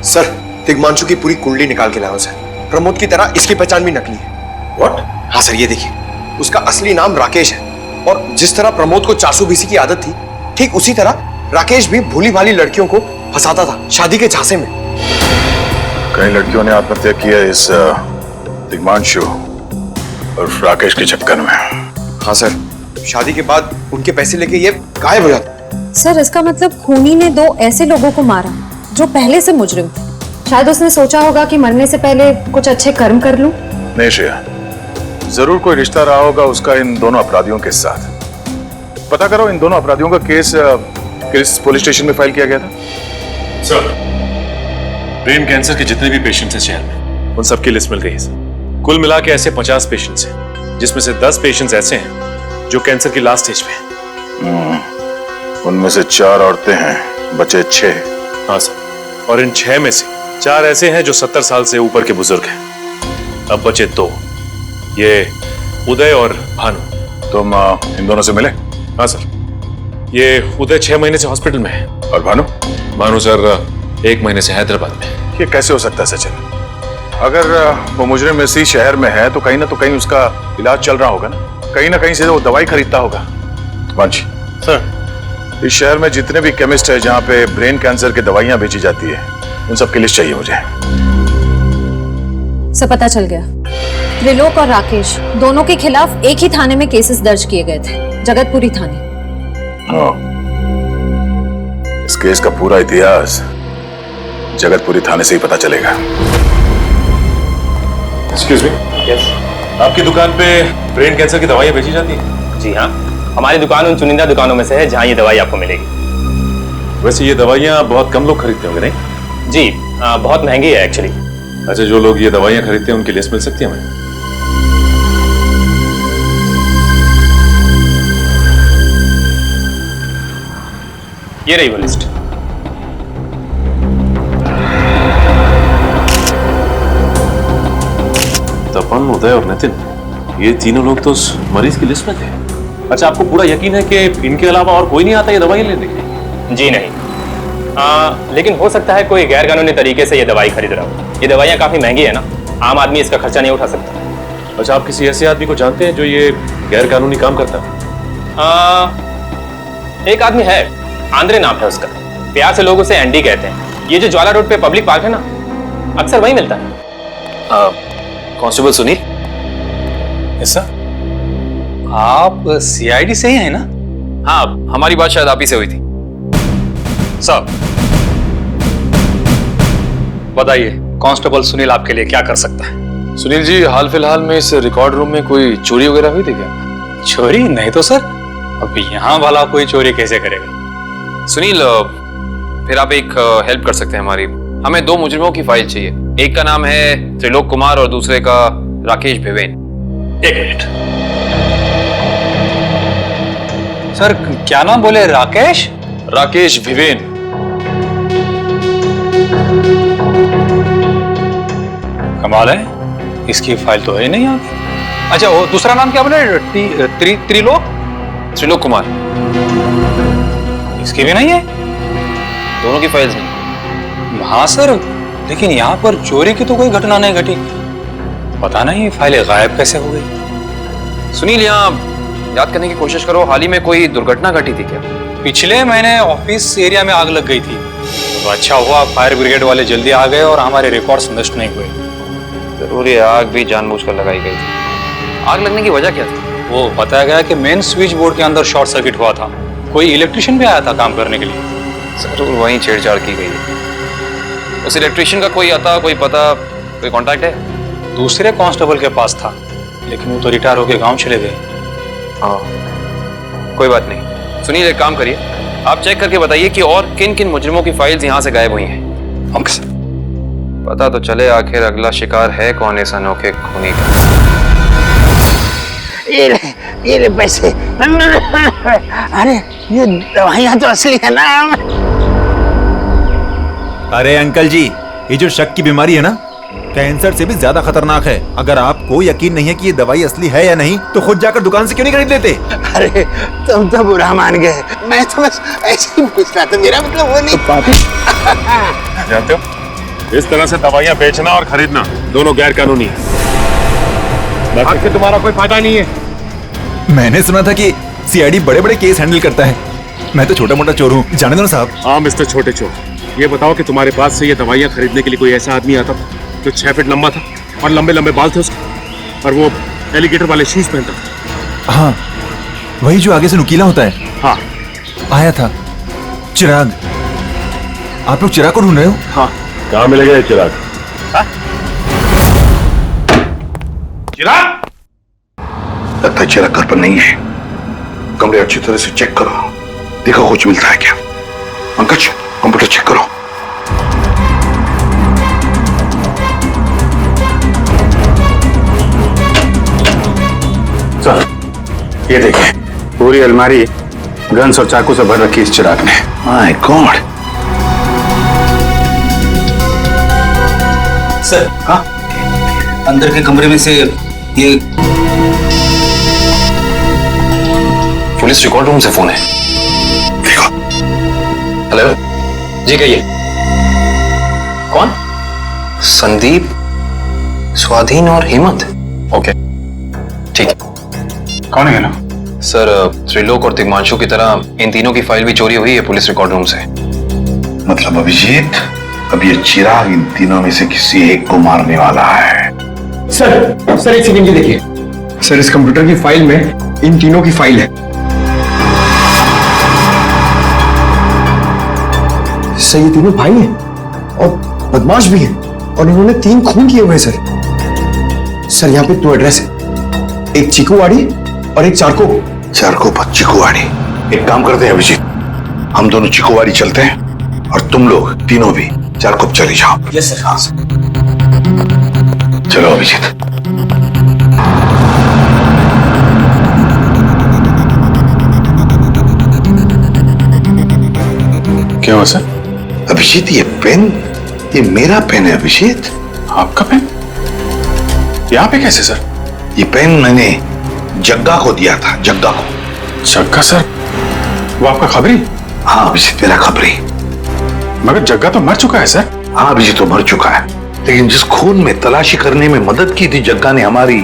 सर तिग्मांशु की पूरी कुंडली निकाल के लाओ सर। प्रमोद की तरह इसकी पहचान भी नकली है। What? हाँ सर, ये देखिए, उसका असली नाम राकेश है और जिस तरह प्रमोद को चासू बीसी की आदत थी, ठीक उसी तरह राकेश भी भोली भाली लड़कियों को फंसाता था शादी के झांसे में। कई लड़कियों ने आत्महत्या की है इस तिग्मांशु और राकेश के चक्कर में। हाँ सर, शादी के बाद उनके पैसे लेके ये गायब हो जाता। सर इसका मतलब खूनी ने दो ऐसे लोगों को मारा जो पहले से मुजरिम थे। शायद उसने सोचा होगा कि मरने से पहले कुछ अच्छे कर्म कर लूं। नहीं श्रेया, जरूर कोई रिश्ता रहा होगा उसका इन दोनों अपराधियों के साथ। पता करो इन दोनों अपराधियों का केस किस पुलिस स्टेशन में फाइल किया गया था? सर, ब्रेन कैंसर के जितने भी पेशेंट्स हैं शहर में, उन सबकी लिस्ट मिल गई है सर। कुल मिला के ऐसे 50 पेशेंट्स हैं, जिसमें से 10 पेशेंट्स ऐसे हैं जो कैंसर की लास्ट स्टेज पे हैं। उनमें से 4 औरतें हैं, बचे 6। हाँ सर, और इन 6 में से 4 ऐसे हैं जो 70 साल से ऊपर के बुजुर्ग हैं। अब बचे 2, ये उदय और भानु। तुम इन दोनों से मिले? हाँ सर, ये उदय 6 महीने से हॉस्पिटल में है। और भानु? भानु सर 1 महीने से हैदराबाद में। ये कैसे हो सकता है सचिन? अगर वो मुजरिम इसी शहर में है तो कहीं ना उसका इलाज चल रहा होगा ना कहीं से वो दवाई खरीदता होगा। वांची सर, इस शहर में जितने भी केमिस्ट है जहाँ पे ब्रेन कैंसर की दवाइयाँ बेची जाती है, उन सब की लिस्ट चाहिए मुझे। सब पता चल गया। त्रिलोक और राकेश दोनों के खिलाफ एक ही थाने में केसेस दर्ज किए गए थे, जगतपुरी थाने। इस केस का पूरा इतिहास जगतपुरी थाने से ही पता चलेगा। Excuse me, yes. आपकी दुकान पे ब्रेन कैंसर की दवाइयाँ बेची जाती है? जी हाँ, हमारी दुकान उन चुनिंदा दुकानों में से है जहाँ ये दवाई आपको मिलेगी। वैसे ये दवाइयाँ बहुत कम लोग खरीदते होंगे नहीं? जी, बहुत महंगी है एक्चुअली। अच्छा, जो लोग ये दवाइयाँ खरीदते हैं उनकी लिस्ट मिल सकती है हमें? ये रही वो लिस्ट। तपन, उदय और नितिन, ये तीनों लोग तो उस मरीज की लिस्ट में थे। अच्छा, आपको पूरा यकीन है कि इनके अलावा और कोई नहीं आता ये दवाई लेने के लिए? जी नहीं, लेकिन हो सकता है कोई गैर कानूनी तरीके से ये दवाई खरीद रहा हो। ये दवाइयाँ काफी महंगी है ना, आम आदमी इसका खर्चा नहीं उठा सकता। अच्छा, आप किसी ऐसे आदमी को जानते हैं जो ये गैर कानूनी काम करता है? एक आदमी है, आंद्रे नाम है उसका। प्यार से लोग उसे एंडी कहते हैं। ये जो ज्वाला रोड पे पब्लिक पार्क है ना, अक्सर वहीं मिलता है। कांस्टेबल सुनील, ऐसा? आप सीआईडी से ही हैं ना? हाँ, हमारी बात शायद आप ही से हुई थी। साहब बताइए, कांस्टेबल सुनील आपके लिए क्या कर सकता है? सुनील जी, हाल फिलहाल में इस रिकॉर्ड रूम में कोई चोरी वगैरह हुई थी क्या? चोरी नहीं तो सर, अब यहाँ वाला कोई चोरी कैसे करेगा? सुनील, फिर आप एक हेल्प कर सकते हैं हमारी। हमें 2 मुजरिमों की फाइल चाहिए। एक का नाम है त्रिलोक कुमार और दूसरे का राकेश भिवेन। एक मिनट सर, क्या नाम बोले? राकेश? राकेश भिवेन। कमाल है, इसकी फाइल तो है नहीं यहाँ। अच्छा, वो दूसरा नाम क्या बोले? त्रिलोक कुमार। इसकी भी नहीं है? दोनों की फाइल्स नहीं। हाँ सर, लेकिन यहाँ पर चोरी की तो कोई घटना नहीं घटी। पता नहीं फाइलें गायब कैसे हो गई। सुनील, यहाँ याद करने की कोशिश करो, हाल ही में कोई दुर्घटना घटी थी क्या? पिछले महीने ऑफिस एरिया में आग लग गई थी, तो अच्छा हुआ फायर ब्रिगेड वाले जल्दी आ गए और हमारे रिकॉर्ड्स नष्ट नहीं हुए। जरूर ये आग भी जानबूझकर लगाई गई थी। आग लगने की वजह क्या थी? वो बताया गया कि मेन स्विच बोर्ड के अंदर शॉर्ट सर्किट हुआ था। कोई इलेक्ट्रिशियन भी आया था काम करने के लिए। जरूर वहीं छेड़छाड़ की गई है। उस इलेक्ट्रिशियन का कोई आता, कोई पता, कोई कांटेक्ट है? दूसरे कांस्टेबल के पास था, लेकिन वो तो रिटायर होकर गांव चले गए। हाँ, कोई बात नहीं। सुनील, एक काम करिए, आप चेक करके बताइए कि और किन किन मुजरिमों की फाइल्स यहाँ से गायब हुई हैं। Okay sir. पता तो चले आखिर अगला शिकार है कौन इस अनोखे खूनी का। ये ले पैसे। अरे ये दवाइयाँ तो असली है ना। अरे अंकल जी, ये जो शक की बीमारी है ना, कैंसर से भी ज्यादा खतरनाक है। अगर आपको यकीन नहीं है कि ये दवाई असली है या नहीं, तो खुद जाकर दुकान से क्यों नहीं खरीद लेते? अरे तुम तो बुरा मान गए, मैं तो बस ऐसे ही पूछ रहा था, मेरा मतलब वो नहीं। जानते हो, इस तरह से दवाइयाँ बेचना और खरीदना दोनों गैर कानूनी है। आपसे तुम्हारा कोई फायदा नहीं है। मैंने सुना था कि सीआईडी बड़े बड़े केस हैंडल करता है। मैं तो छोटा मोटा चोर हूँ, जाने दो ना साहब। हाँ मिस्टर छोटे चोर, ये बताओ कि तुम्हारे पास से ये दवाइयाँ खरीदने के लिए कोई ऐसा आदमी आता था जो 6 फीट लंबा था और लंबे लंबे बाल थे उसके, और वो एलिगेटर वाले शूज पहनता था? हाँ, वही जो आगे से नुकीला होता है। हाँ, आया था चिराग। आप लोग चिराग को ढूंढ रहे हो? हाँ। कहाँ मिलेगा ये चिराग? चिराग? लगता है चिराग घर पर नहीं है। कमरे अच्छी तरह से चेक करो, देखो कुछ मिलता है क्या। पंकज, कंप्यूटर चेक करो। सर, ये देखिए, पूरी अलमारी गन्स और चाकू से भर रखी इस चिराग ने। My God. सर, हाँ, अंदर के कमरे में से ये पुलिस रिकॉर्ड रूम से फोन है। हेलो जी, कहिए। कौन? संदीप, स्वाधीन और हेमंत। ओके, ठीक है। कौन है ना? सर, त्रिलोक और तिग्मांशु की तरह इन तीनों की फाइल भी चोरी हुई है पुलिस रिकॉर्ड रूम से। मतलब अभिजीत, अब ये चिराग इन तीनों में से किसी एक को मारने वाला है। सर एक सेकंड, ये देखिए सर, इस कंप्यूटर की फाइल में इन तीनों की फाइल है। सर, ये तीनों भाई हैं और बदमाश भी हैं, और इन्होंने 3 खून किए हुए सर। सर, यहाँ पे 2 एड्रेस है, एक चीकूवाड़ी और एक चारको। चारको पर चीकूवाड़ी। एक काम करते हैं अभिजीत, हम दोनों चीकूवाड़ी चलते हैं और तुम लोग तीनों भी चारको चले जाओ। Yes sir. हाँ सर। चलो अभिजीत। क्या हुआ सर? अभिजीत, ये पेन, ये मेरा पेन है अभिजीत। आपका पेन? यहाँ पे कैसे सर? ये पेन मैंने जग्गा को दिया था, जग्गा को। जग्गा सर, वो आपका खबरी? हाँ अभिजीत, मेरा खबरी। मगर जग्गा तो मर चुका है सर। हाँ अभिजीत, तो मर चुका है, लेकिन जिस खून में तलाशी करने में मदद की थी जग्गा ने हमारी,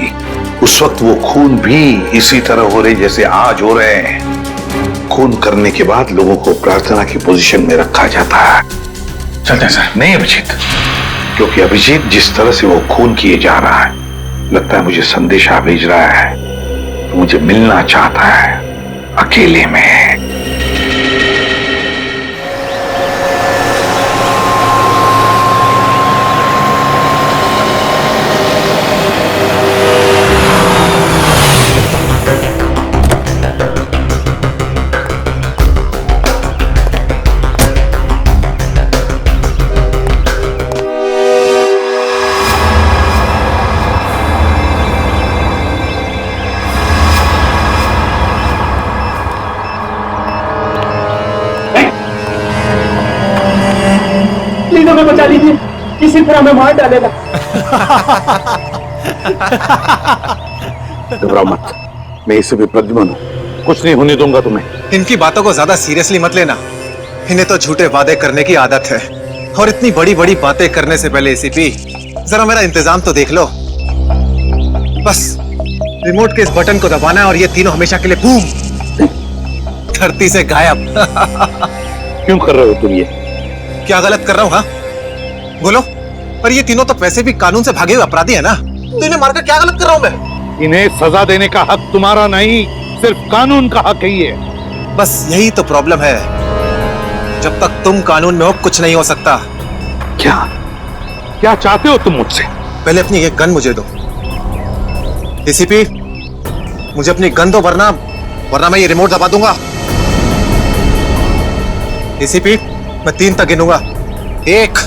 उस वक्त वो खून भी इसी तरह हो रहे जैसे आज हो रहे हैं। खून करने के बाद लोगों को प्रार्थना की पोजीशन में रखा जाता है। चलते हैं सर। नहीं अभिजीत, क्योंकि अभिजीत जिस तरह से वो खून किए जा रहा है, लगता है मुझे संदेशा भेज रहा है, मुझे मिलना चाहता है अकेले में। फिर हमें मार डालेगा। घबराओ मत, मैं इसे भी प्रद्युम्न हूं, कुछ नहीं होने दूंगा तुम्हें। इनकी बातों को ज्यादा सीरियसली मत लेना, इन्हें तो झूठे वादे करने की आदत है, और इतनी बड़ी बड़ी बातें करने से पहले एसीपी जरा मेरा इंतजाम तो देख लो। बस रिमोट के इस बटन को दबाना है और ये तीनों हमेशा के लिए बूम धरती से गायब। क्यों कर रहे हो तुम ये? क्या गलत कर रहा हूँ? हाँ बोलो। पर ये तीनों तो वैसे भी कानून से भागे हुए अपराधी है ना, तो इन्हें मारकर क्या गलत कर रहा हूँ मैं? इन्हें सजा देने का हक तुम्हारा नहीं, सिर्फ कानून का हक ही है। बस यही तो प्रॉब्लम है, जब तक तुम कानून में हो कुछ नहीं हो सकता। क्या क्या चाहते हो तुम मुझसे? पहले अपनी एक गन मुझे दो एसीपी, मुझे अपनी गन दो, वरना मैं ये रिमोट दबा दूंगा। एसीपी मैं 3 तक गिनूंगा, 1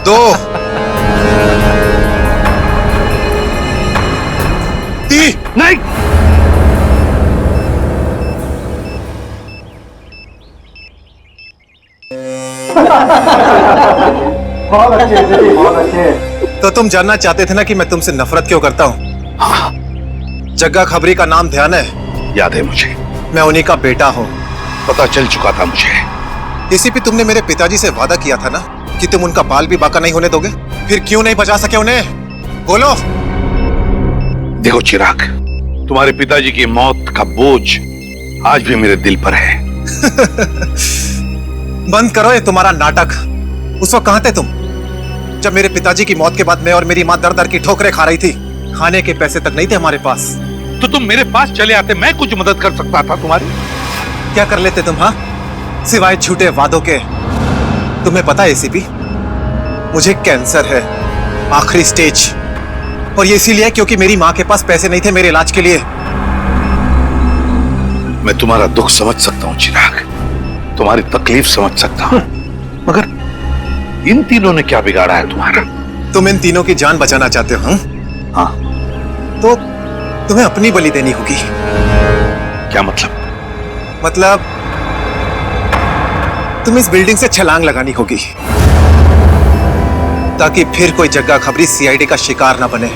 2 3। नहीं, बहुत अच्छे जी, बहुत अच्छे। तो तुम जानना चाहते थे ना कि मैं तुमसे नफरत क्यों करता हूँ? जग्गा खबरी का नाम ध्यान है? याद है मुझे, मैं उन्हीं का बेटा हूँ। पता चल चुका था मुझे। एसीपी तुमने मेरे पिताजी से वादा किया था ना कि तुम उनका बाल भी बाका नहीं होने दोगे, फिर क्यों नहीं बचा सके उन्हें? बोलो। देखो चिराग, तुम्हारे पिताजी की मौत का बोझ आज भी मेरे दिल पर है। बंद करो ये तुम्हारा नाटक। उस वक्त कहां थे तुम जब मेरे पिताजी की मौत के बाद मैं और मेरी मां दर दर की ठोकरें खा रही थी? खाने के पैसे तक नहीं थे हमारे पास। तो तुम मेरे पास चले आते, मैं कुछ मदद कर सकता था तुम्हारी। क्या कर लेते तुम? हाँ, सिवाय झूठे वादों के। तुम्हें पता है एसीपी, मुझे कैंसर है, आखिरी स्टेज, और ये इसीलिए क्योंकि मेरी मां के पास पैसे नहीं थे मेरे इलाज के लिए। मैं तुम्हारा दुख समझ सकता हूँ चिराग, तुम्हारी तकलीफ समझ सकता हूँ, मगर इन तीनों ने क्या बिगाड़ा है तुम्हारा? तुम इन तीनों की जान बचाना चाहते हो? हाँ, तो तुम्हें अपनी बलि देनी होगी। क्या मतलब? मतलब तुम इस बिल्डिंग से छलांग लगानी होगी, ताकि फिर कोई जग्गा खबरी सीआईडी का शिकार ना बने।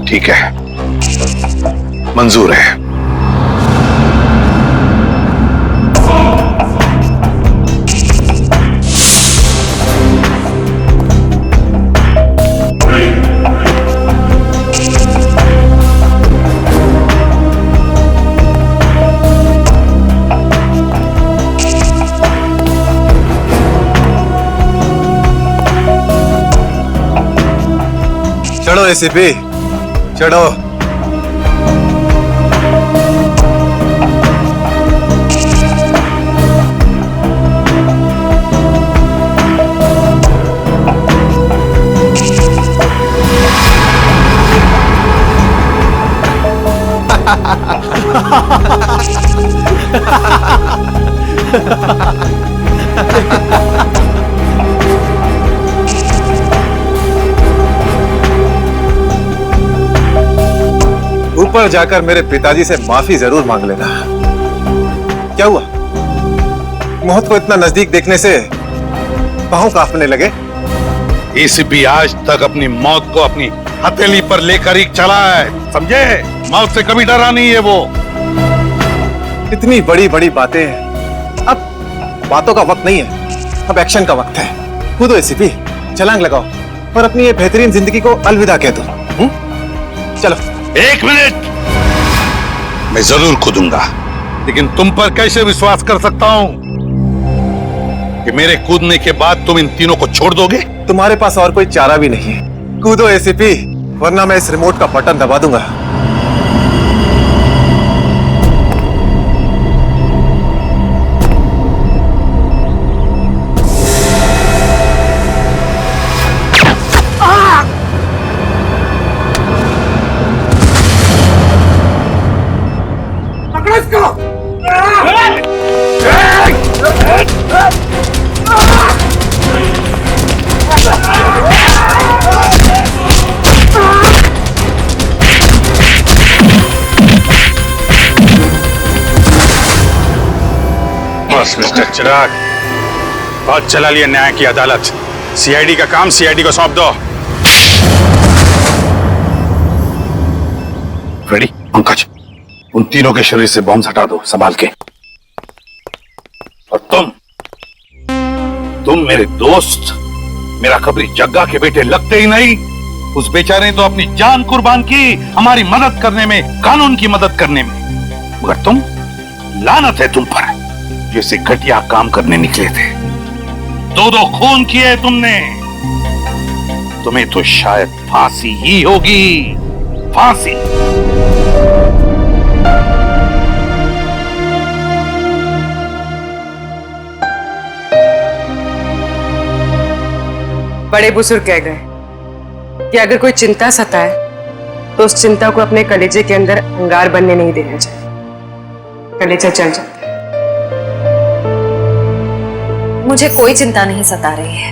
ठीक है, मंजूर है। चढ़ो एसीपी, चढ़ो। ऊपर जाकर मेरे पिताजी से माफी जरूर मांग लेना। क्या हुआ? मौत को इतना नजदीक देखने से पांव कांपने लगे? एसीपी आज तक अपनी मौत को अपनी हथेली पर लेकर ही चला है, समझे? मौत से कभी डरा नहीं है वो। इतनी बड़ी बड़ी बातें, अब बातों का वक्त नहीं है, अब एक्शन का वक्त है। कूदो एसीपी, छलांग लगाओ और अपनी ये बेहतरीन जिंदगी को अलविदा कह दो। चलो। 1 मिनट, मैं जरूर कूदूंगा, लेकिन तुम पर कैसे विश्वास कर सकता हूं कि मेरे कूदने के बाद तुम इन तीनों को छोड़ दोगे? तुम्हारे पास और कोई चारा भी नहीं है। कूदो एसीपी, वरना मैं इस रिमोट का बटन दबा दूंगा। पकड़ो इसको! शाबाश मिस्टर चिराग, बहुत चला लिया न्याय की अदालत। सीआईडी का काम सीआईडी को सौंप दो। रेडी? पंकज, उन तीनों के शरीर से बॉम्ब हटा दो संभाल के। और तुम मेरे दोस्त, मेरा कबरी जग्गा के बेटे लगते ही नहीं। उस बेचारे ने तो अपनी जान कुर्बान की हमारी मदद करने में, कानून की मदद करने में। मगर तुम, लानत है तुम पर, जैसे घटिया काम करने निकले थे। दो खून किए तुमने। तुम्हें तो शायद फांसी ही होगी, फांसी। बड़े बुजुर्ग कह गए कि अगर कोई चिंता सताए तो उस चिंता को अपने कलेजे के अंदर अंगार बनने नहीं देना चाहिए। कलेजा चल जाता है। मुझे कोई चिंता नहीं सता रही है।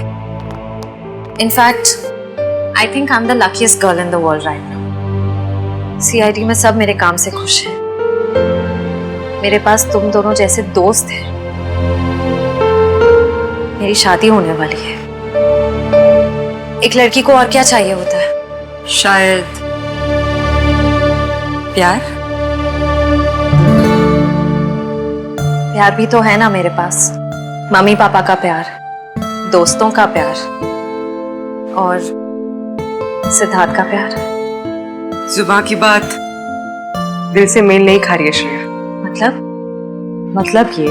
In fact I think I am the luckiest girl in the world right now. CID में सब मेरे काम से खुश हैं। मेरे पास तुम दोनों जैसे दोस्त हैं। मेरी शादी होने वाली है। एक लड़की को और क्या चाहिए होता है? शायद प्यार। प्यार भी तो है ना मेरे पास। मम्मी पापा का प्यार, दोस्तों का प्यार और सिद्धार्थ का प्यार। जुबान की बात दिल से मेल नहीं खा रही है श्रेया। मतलब ये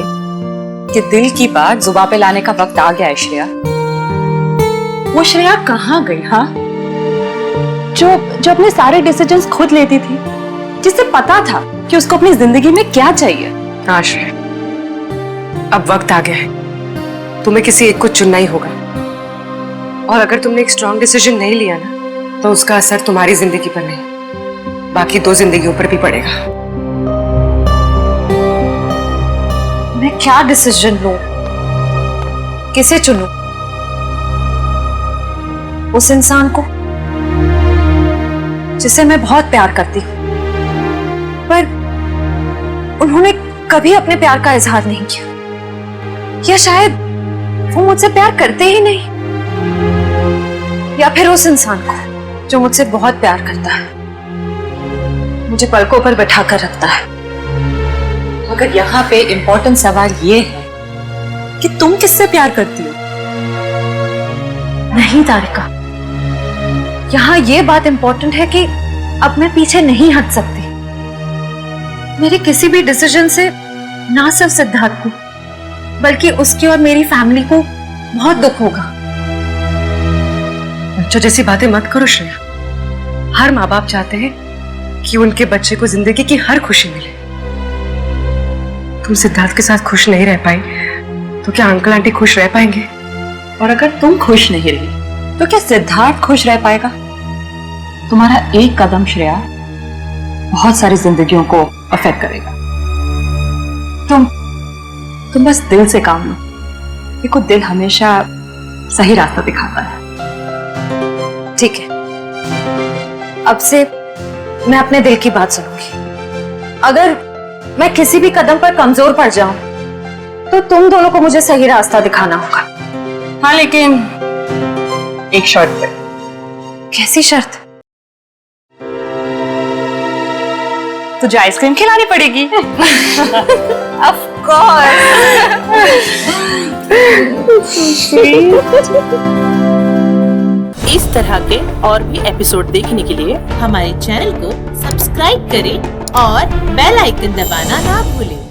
कि दिल की बात जुबान पे लाने का वक्त आ गया है श्रेया। वो श्रेया कहाँ गई? हाँ, जो अपने सारे डिसीजंस खुद लेती थी, जिसे पता था कि उसको अपनी जिंदगी में क्या चाहिए। हाँ श्रेया, अब वक्त आ गया है। तुम्हें किसी एक को चुनना ही होगा। और अगर तुमने एक स्ट्रॉन्ग डिसीजन नहीं लिया ना, तो उसका असर तुम्हारी जिंदगी पर नहीं, बाकी दो जिंदगियों पर भी पड़ेगा। मैं क्या डिसीजन लूं? किसे चुनूं? उस इंसान को जिसे मैं बहुत प्यार करती हूं, पर उन्होंने कभी अपने प्यार का इजहार नहीं किया, या शायद वो मुझसे प्यार करते ही नहीं, या फिर उस इंसान को जो मुझसे बहुत प्यार करता है, मुझे पलकों पर बैठा कर रखता है। मगर यहाँ पे इम्पोर्टेंट सवाल ये है कि तुम किससे प्यार करती हो? नहीं तारिका, यहाँ ये बात इंपॉर्टेंट है कि अब मैं पीछे नहीं हट सकती। मेरे किसी भी डिसीजन से ना सिर्फ सिद्धार्थ को, बल्कि उसकी और मेरी फैमिली को बहुत दुख होगा। बच्चों जैसी बातें मत करो श्रेया। हर माँ बाप चाहते हैं कि उनके बच्चे को जिंदगी की हर खुशी मिले। तुम सिद्धार्थ के साथ खुश नहीं रह पाई तो क्या अंकल आंटी खुश रह पाएंगे? और अगर तुम खुश नहीं रही तो क्या सिद्धार्थ खुश रह पाएगा? तुम्हारा एक कदम श्रेया बहुत सारी जिंदगियों को अफेक्ट करेगा। तुम बस दिल से काम लो। देखो, दिल हमेशा सही रास्ता दिखाता है। ठीक है, अब से मैं अपने दिल की बात सुनूंगी। अगर मैं किसी भी कदम पर कमजोर पड़ जाऊं तो तुम दोनों को मुझे सही रास्ता दिखाना होगा। हाँ, लेकिन एक शर्त पे। कैसी शर्त? तुझे आइसक्रीम खिलानी पड़ेगी। Of course. इस तरह के और भी एपिसोड देखने के लिए हमारे चैनल को सब्सक्राइब करें और बेल आइकन दबाना ना भूलें।